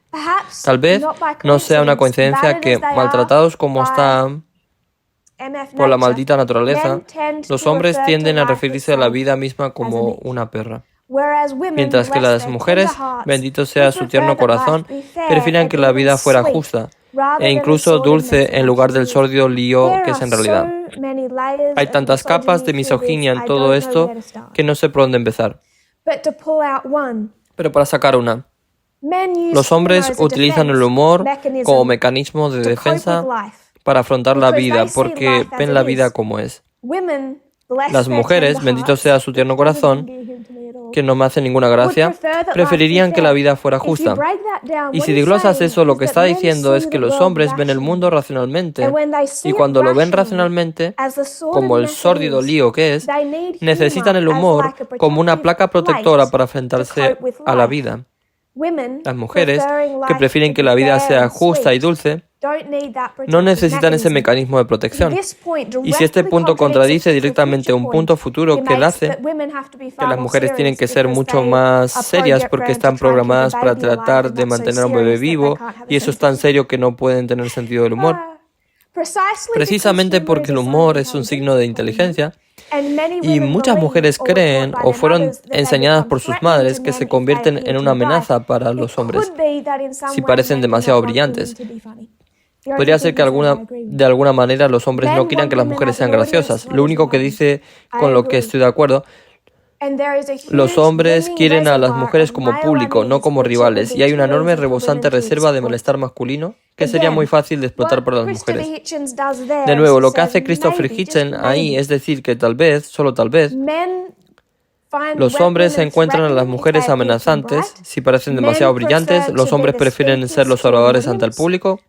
Tal vez no sea una coincidencia que, maltratados como están por la maldita naturaleza, los hombres tienden a referirse a la vida misma como una perra. Mientras que las mujeres, bendito sea su tierno corazón, prefieren que la vida fuera justa, e incluso dulce en lugar del sórdido lío que es en realidad. Hay tantas capas de misoginia en todo esto que no sé por dónde empezar. Pero para sacar una, los hombres utilizan el humor como mecanismo de defensa para afrontar la vida, porque ven la vida como es. Las mujeres, bendito sea su tierno corazón, que no me hace ninguna gracia, preferirían que la vida fuera justa. Y si desglosas eso, lo que está diciendo es que los hombres ven el mundo racionalmente, y cuando lo ven racionalmente, como el sórdido lío que es, necesitan el humor como una placa protectora para enfrentarse a la vida. Las mujeres, que prefieren que la vida sea justa y dulce, no necesitan ese mecanismo de protección. Y si este punto contradice directamente un punto futuro que nace, que las mujeres tienen que ser mucho más serias porque están programadas para tratar de mantener a un bebé vivo, y eso es tan serio que no pueden tener sentido del humor. Precisamente porque el humor es un signo de inteligencia, y muchas mujeres creen o fueron enseñadas por sus madres que se convierten en una amenaza para los hombres si parecen demasiado brillantes. Podría ser que de alguna manera los hombres no quieran que las mujeres sean graciosas. Lo único que dice, con lo que estoy de acuerdo, los hombres quieren a las mujeres como público, no como rivales, y hay una enorme rebosante reserva de malestar masculino que sería muy fácil de explotar por las mujeres. De nuevo, lo que hace Christopher Hitchens ahí es decir que tal vez, solo tal vez, los hombres encuentran a las mujeres amenazantes si parecen demasiado brillantes, los hombres prefieren ser los salvadores ante el público,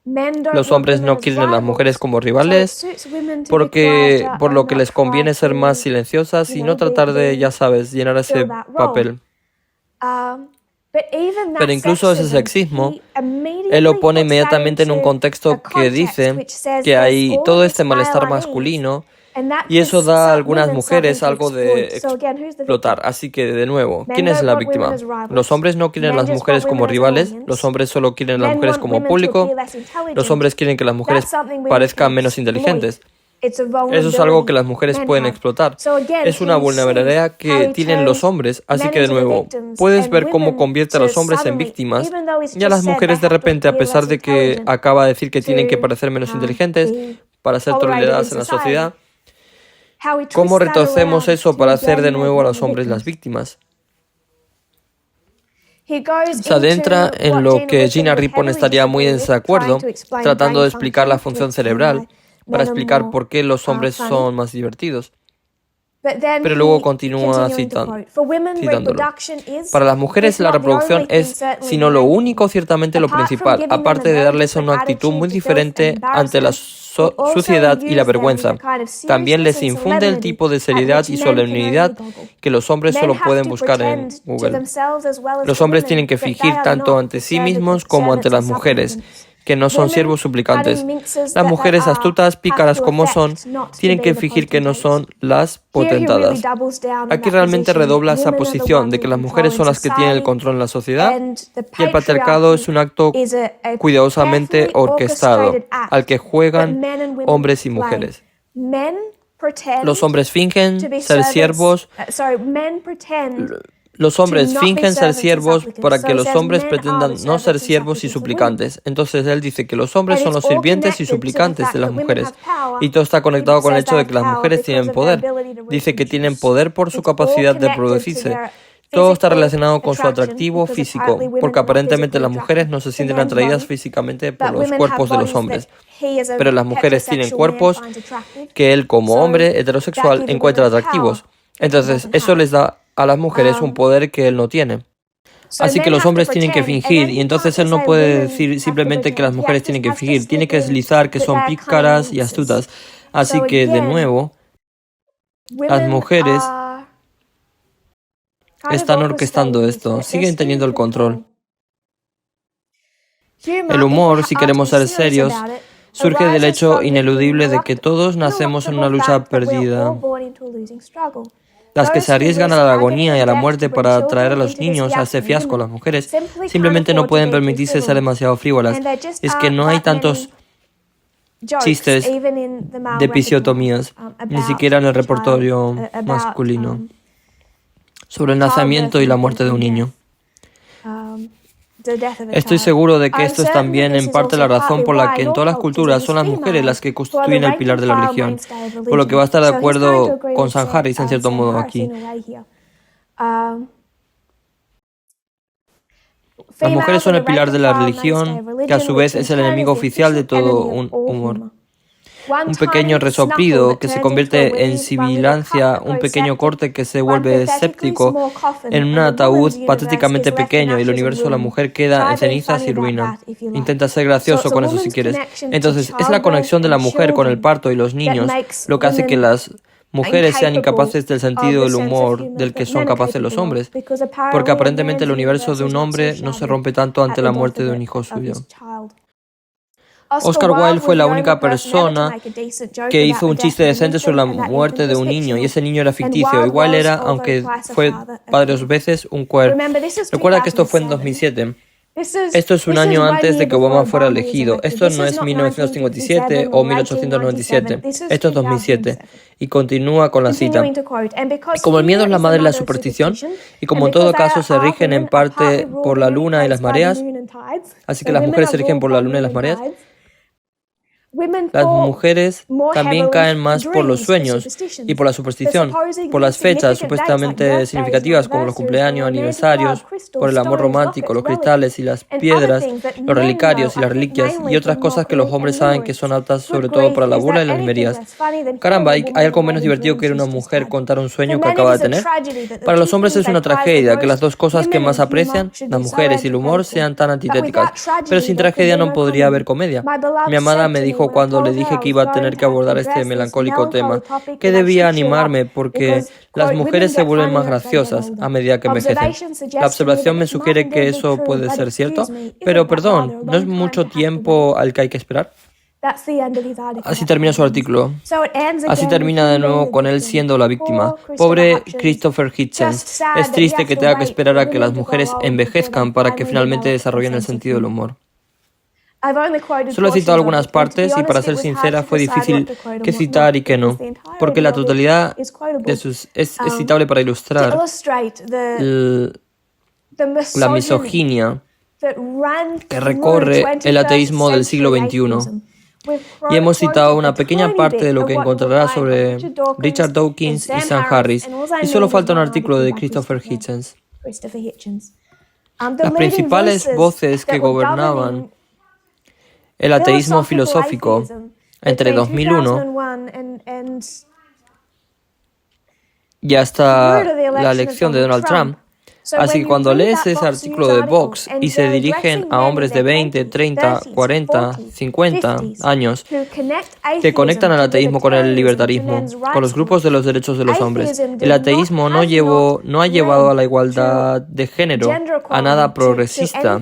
los hombres no quieren a las mujeres como rivales, por lo que les conviene ser más silenciosas y no tratar de, ya sabes, llenar ese papel. Pero incluso ese sexismo, él lo pone inmediatamente en un contexto que dice que hay todo este malestar masculino, y eso da a algunas mujeres algo de explotar. Así que, de nuevo, ¿quién es la víctima? Los hombres no quieren a las mujeres como rivales, los hombres solo quieren a las mujeres como público, los hombres quieren que las mujeres parezcan menos inteligentes. Eso es algo que las mujeres pueden explotar. Es una vulnerabilidad que tienen los hombres, así que de nuevo, puedes ver cómo convierte a los hombres en víctimas y a las mujeres de repente, a pesar de que acaba de decir que tienen que parecer menos inteligentes para ser toleradas en la sociedad. ¿Cómo retorcemos eso para hacer de nuevo a los hombres las víctimas? Se adentra en lo que Gina Rippon estaría muy en desacuerdo, tratando de explicar la función cerebral, para explicar por qué los hombres son más divertidos. Pero luego continúa citándolo. Para las mujeres la reproducción es, si no lo único, ciertamente lo principal, aparte de darles una actitud muy diferente ante la suciedad y la vergüenza. También les infunde el tipo de seriedad y solemnidad que los hombres solo pueden buscar en Google. Los hombres tienen que fingir tanto ante sí mismos como ante las mujeres, que no son siervos suplicantes. Las mujeres astutas, pícaras como son, tienen que fingir que no son las potentadas. Aquí realmente redobla esa posición de que las mujeres son las que tienen el control en la sociedad, y el patriarcado es un acto cuidadosamente orquestado, al que juegan hombres y mujeres. Los hombres fingen ser siervos. Los hombres fingen ser siervos para que los hombres pretendan no ser siervos y suplicantes. Entonces él dice que los hombres son los sirvientes y suplicantes de las mujeres. Y todo está conectado con el hecho de que las mujeres tienen poder. Dice que tienen poder por su capacidad de reproducirse. Todo está relacionado con su atractivo físico, porque aparentemente las mujeres no se sienten atraídas físicamente por los cuerpos de los hombres. Pero las mujeres tienen cuerpos que él, como hombre heterosexual, encuentra atractivos. Entonces eso les da a las mujeres un poder que él no tiene. Así que los hombres tienen que fingir, y entonces él no puede decir simplemente que las mujeres tienen que fingir, tiene que deslizar que son pícaras y astutas. Así que, de nuevo, las mujeres están orquestando esto, siguen teniendo el control. El humor, si queremos ser serios, surge del hecho ineludible de que todos nacemos en una lucha perdida. Las que se arriesgan a la agonía y a la muerte para traer a los niños a ese fiasco, las mujeres, simplemente no pueden permitirse ser demasiado frívolas. Es que no hay tantos chistes de episiotomías, ni siquiera en el repertorio masculino, sobre el nacimiento y la muerte de un niño. Estoy seguro de que esto es también en parte la razón por la que en todas las culturas son las mujeres las que constituyen el pilar de la religión, por lo que va a estar de acuerdo con Sam Harris en cierto modo aquí. Las mujeres son el pilar de la religión, que a su vez es el enemigo oficial de todo un humor. Un pequeño resoplido que se convierte en sibilancia, un pequeño corte que se vuelve escéptico en un ataúd patéticamente pequeño y el universo de la mujer queda en cenizas y ruina. Intenta ser gracioso con eso si quieres. Entonces, es la conexión de la mujer con el parto y los niños lo que hace que las mujeres sean incapaces del sentido del humor del que son capaces los hombres, porque aparentemente el universo de un hombre no se rompe tanto ante la muerte de un hijo suyo. Oscar Wilde fue la única persona que hizo un chiste decente sobre la muerte de un niño, y ese niño era ficticio. Y Wilde era, aunque fue varias veces, un queer. Recuerda que esto fue en 2007. Esto es un año antes de que Obama fuera elegido. Esto no es 1957 o 1897. Esto es 2007. Y continúa con la cita. Y como el miedo es la madre de la superstición, y como en todo caso se rigen en parte por la luna y las mareas, así que las mujeres se rigen por la luna y las mareas, las mujeres también caen más por los sueños y por la superstición, por las fechas supuestamente significativas como los cumpleaños, aniversarios, por el amor romántico, los cristales y las piedras, los relicarios y las reliquias y otras cosas que los hombres saben que son aptas sobre todo para la burla y las nimerías. Caramba, ¿hay algo menos divertido que ir a una mujer contar un sueño que acaba de tener? Para los hombres es una tragedia que las dos cosas que más aprecian, las mujeres y el humor, sean tan antitéticas. Pero sin tragedia no podría haber comedia. Mi amada me dijo cuando le dije que iba a tener que abordar este melancólico tema, que debía animarme porque las mujeres se vuelven más graciosas a medida que envejecen. La observación me sugiere que eso puede ser cierto, pero perdón, ¿no es mucho tiempo al que hay que esperar? Así termina su artículo. Así termina de nuevo con él siendo la víctima. Pobre Christopher Hitchens. Es triste que tenga que esperar a que las mujeres envejezcan para que finalmente desarrollen el sentido del humor. Solo he citado algunas partes y, para ser sincera, fue difícil que citar y que no, porque la totalidad de sus es citable para ilustrar la misoginia que recorre el ateísmo del siglo XXI. Y hemos citado una pequeña parte de lo que encontrará sobre Richard Dawkins y Sam Harris, y solo falta un artículo de Christopher Hitchens. Las principales voces que gobernaban el ateísmo filosófico entre 2001 y hasta la elección de Donald Trump. Así que cuando lees ese artículo de Vox y se dirigen a hombres de 20, 30, 40, 50 años que conectan al ateísmo con el libertarismo, con los grupos de los derechos de los hombres, el ateísmo no ha llevado a la igualdad de género, a nada progresista.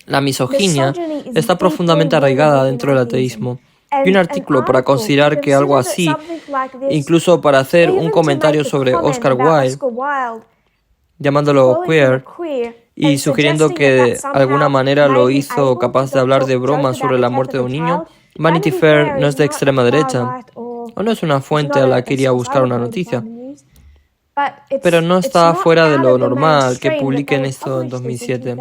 La misoginia está profundamente arraigada dentro del ateísmo. Y un artículo para considerar que algo así, incluso para hacer un comentario sobre Oscar Wilde, llamándolo queer y sugiriendo que de alguna manera lo hizo capaz de hablar de bromas sobre la muerte de un niño, Vanity Fair no es de extrema derecha, o no es una fuente a la que iría a buscar una noticia. Pero no está fuera de lo normal que publiquen esto en 2007.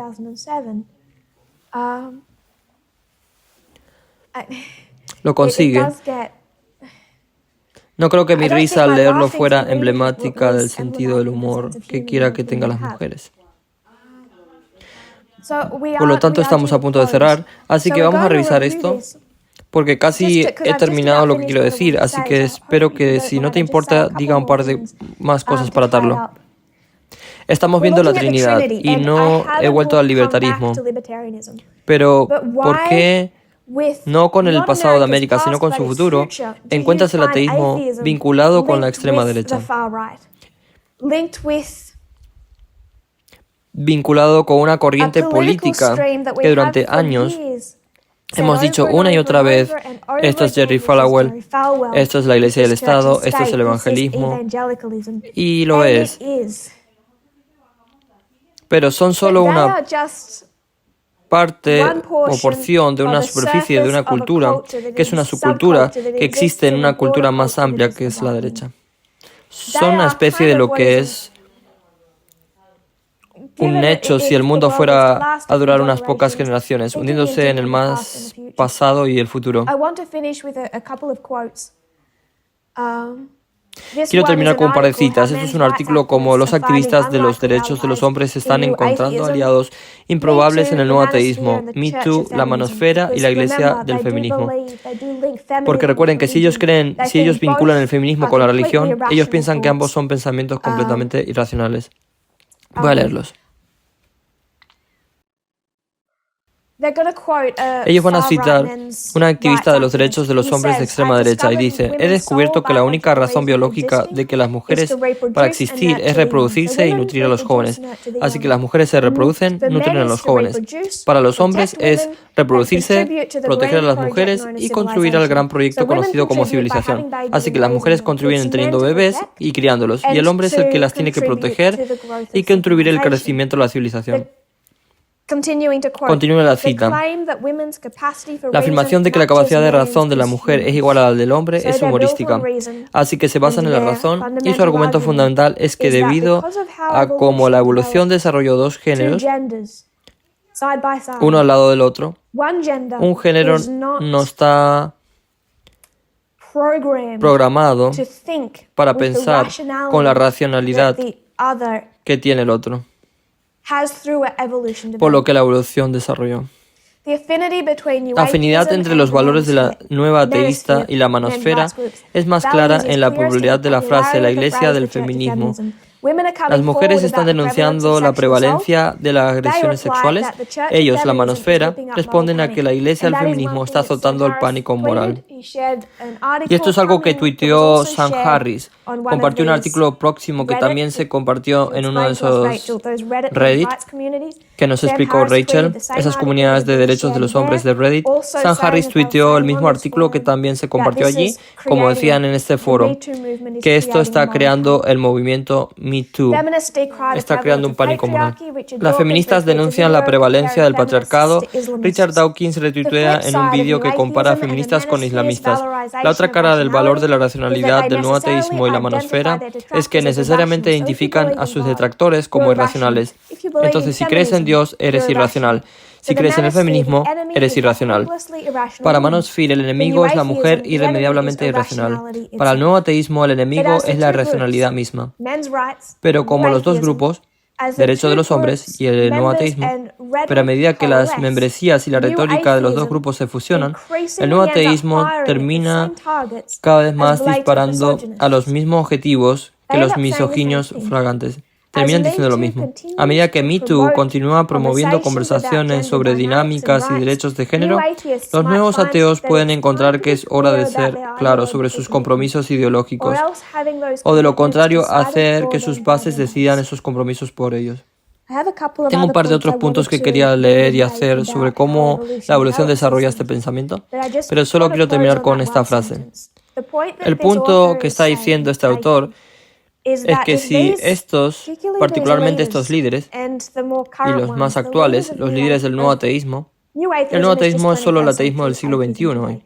Lo consigue. No creo que mi risa al leerlo fuera emblemática del sentido del humor que quiera que tengan las mujeres. Por lo tanto, estamos a punto de cerrar, así que vamos a revisar esto, porque casi he terminado lo que quiero decir, así que espero que, si no te importa, diga un par de más cosas para atarlo. Estamos viendo la Trinidad y no he vuelto al libertarismo. Pero, ¿por qué no con el pasado de América, sino con su futuro, encuentras el ateísmo vinculado con la extrema derecha? Vinculado con una corriente política que durante años hemos dicho una y otra vez: esto es Jerry Falwell, esto es la Iglesia del Estado, esto es el evangelismo, y lo es. Pero son solo una parte o porción de una superficie de una cultura, que es una subcultura que existe en una cultura más amplia que es la derecha. Son una especie de lo que es un hecho si el mundo fuera a durar unas pocas generaciones, hundiéndose en el más pasado y el futuro. Quiero terminar con un par de citas. Esto es un artículo como los activistas de los derechos de los hombres están encontrando aliados improbables en el nuevo ateísmo, Me Too, la manosfera y la iglesia del feminismo. Porque recuerden que si ellos vinculan el feminismo con la religión, ellos piensan que ambos son pensamientos completamente irracionales. Voy a leerlos. Ellos van a citar una activista de los derechos de los hombres de extrema derecha y dice: he descubierto que la única razón biológica de que las mujeres para existir es reproducirse y nutrir a los jóvenes. Así que las mujeres se reproducen, nutren a los jóvenes. Para los hombres es reproducirse, proteger a las mujeres y contribuir al gran proyecto conocido como civilización. Así que las mujeres contribuyen teniendo bebés y criándolos, y el hombre es el que las tiene que proteger y contribuir al crecimiento de la civilización. Continúa la cita. La afirmación de que la capacidad de razón de la mujer es igual a la del hombre es humorística, así que se basan en la razón, y su argumento fundamental es que debido a cómo la evolución desarrolló dos géneros, uno al lado del otro, un género no está programado para pensar con la racionalidad que tiene el otro, por lo que la evolución desarrolló. La afinidad entre los valores de la nueva ateísta y la manosfera es más clara en la popularidad de la frase "la iglesia del feminismo". Las mujeres están denunciando la prevalencia de las agresiones sexuales. Ellos, la manosfera, responden a que la iglesia del feminismo está azotando el pánico moral. Y esto es algo que tuiteó Sam Harris. Compartió un artículo próximo que también se compartió en uno de esos Reddit, que nos explicó Rachel, esas comunidades de derechos de los hombres de Reddit. Sam Harris tuiteó el mismo artículo que también se compartió allí, como decían en este foro, que esto está creando el movimiento Me Too, está creando un pánico moral. Las feministas denuncian la prevalencia del patriarcado. Richard Dawkins retuitea en un vídeo que compara a feministas con islamistas. La otra cara del valor de la racionalidad del nuevo ateísmo y la manosfera es que necesariamente identifican a sus detractores como irracionales. Entonces, si crees en Dios, eres irracional. Si crees en el feminismo, eres irracional. Para Manosfera, el enemigo es la mujer irremediablemente irracional. Para el nuevo ateísmo, el enemigo es la irracionalidad misma. Pero como los dos grupos, derecho de los hombres y el nuevo ateísmo, pero a medida que las membresías y la retórica de los dos grupos se fusionan, el nuevo ateísmo termina cada vez más disparando a los mismos objetivos que los misoginios flagrantes. Terminan diciendo lo mismo. A medida que Me Too continúa promoviendo conversaciones sobre dinámicas y derechos de género, los nuevos ateos pueden encontrar que es hora de ser claros sobre sus compromisos ideológicos, o de lo contrario, hacer que sus bases decidan esos compromisos por ellos. Tengo un par de otros puntos que quería leer y hacer sobre cómo la evolución desarrolla este pensamiento, pero solo quiero terminar con esta frase. El punto que está diciendo este autor es que si estos, particularmente estos líderes, y los más actuales, los líderes del nuevo ateísmo, el nuevo ateísmo es solo el ateísmo del siglo XXI hoy.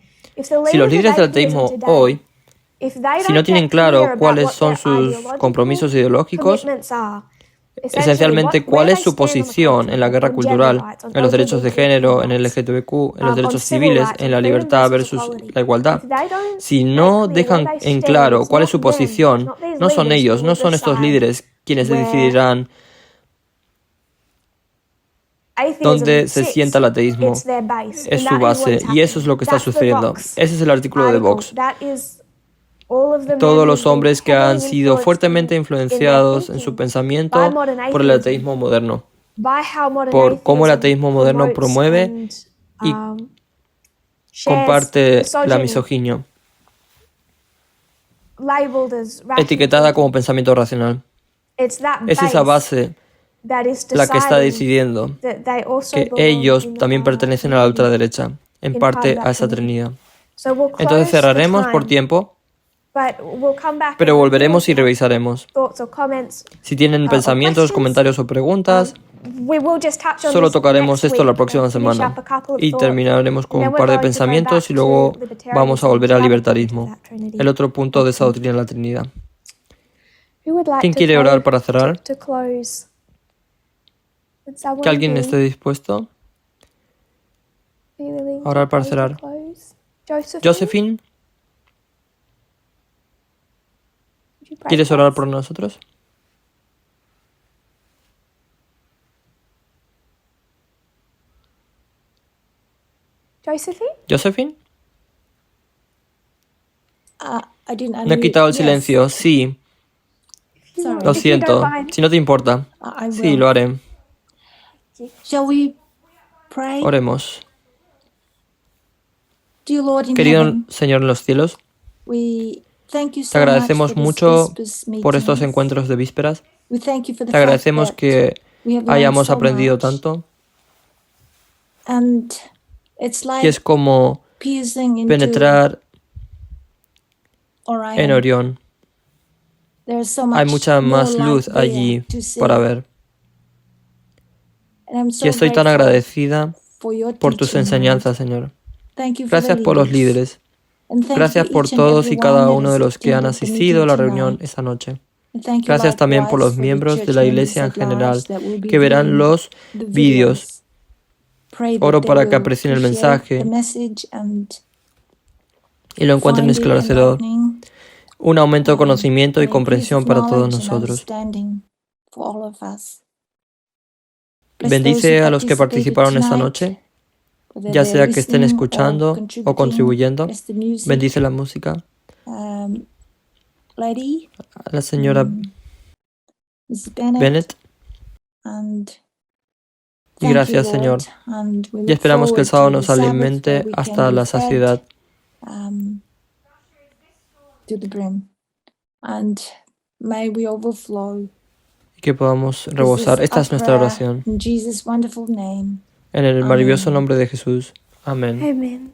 Si los líderes del ateísmo hoy, si no tienen claro cuáles son sus compromisos ideológicos, esencialmente cuál es su posición en la guerra cultural, en los derechos de género, en el LGTBQ, en los derechos civiles, en la libertad versus la igualdad. Si no dejan en claro cuál es su posición, no son ellos, no son estos líderes quienes decidirán dónde se sienta el ateísmo. Es su base, y eso es lo que está sucediendo. Ese es el artículo de Vox. Todos los hombres que han sido fuertemente influenciados en su pensamiento por el ateísmo moderno, por cómo el ateísmo moderno promueve y comparte la misoginia, etiquetada como pensamiento racional. Es esa base la que está decidiendo que ellos también pertenecen a la ultraderecha, en parte a esa trinidad. Entonces cerraremos por tiempo, pero volveremos y revisaremos. Si tienen pensamientos, comentarios o preguntas, solo tocaremos esto la próxima semana y terminaremos con un par de pensamientos y luego vamos a volver al libertarismo, el otro punto de esa doctrina de la Trinidad. ¿Quién quiere orar para cerrar? Would someone Que alguien be esté dispuesto willing a orar to para pray cerrar. to close? Josephine, Josephine, would you pray ¿quieres for orar us? por nosotros? Josephine? Josephine, I didn't no he quitado el Yes. silencio. Sí, Sorry. lo If you don't siento. mind. Si no te importa. I Sí, will. lo haré. Shall we pray? Oremos. Dear Lord in Querido heaven, Señor en los cielos, we thank you te so much agradecemos for this mucho Vespers por estos meetings. encuentros de vísperas. We thank you for the Te fact agradecemos that que we have learned hayamos so aprendido much. tanto. And it's Y like es como piercing into penetrar Orion. en Orión. There is so Hay much mucha more más light luz there allí to see. para ver. And I'm so Y estoy tan grateful agradecida for your por tus teaching, enseñanzas, Lord. Señor. Thank you for Gracias the por los leaders. líderes. And thank you Gracias for por each and todos y every cada one that uno de has los que han attended the asistido a la meeting reunión tonight. esta noche. And thank you Gracias también por likewise los for the miembros de church la members iglesia en at large general that will be que verán viewing los the vídeos. videos. Pray that Oro they para que will aprecien el appreciate mensaje the message and y lo encuentren find it esclarecedor. enlightening, Un aumento de conocimiento y and increase comprensión of para todos knowledge and nosotros. understanding for all of us. Bless those Bendice who a los que participated participaron esta tonight, noche, whether ya they're sea que estén listening or escuchando o contributing. contribuyendo. Bless the music. Bendice la música. Lady, A la señora Mrs. Bennett, Bennett. and Y thank gracias, you, Señor. Lord, and we Y look esperamos que el forward sábado to nos the Sabbath alimente where we can hasta be la fed, saciedad. To the brim, and may we overflow. Y que podamos This is rebosar. Esta our es nuestra prayer oración. in Jesus' wonderful name. En el maravilloso Amén. nombre de Jesús. Amén. Amen.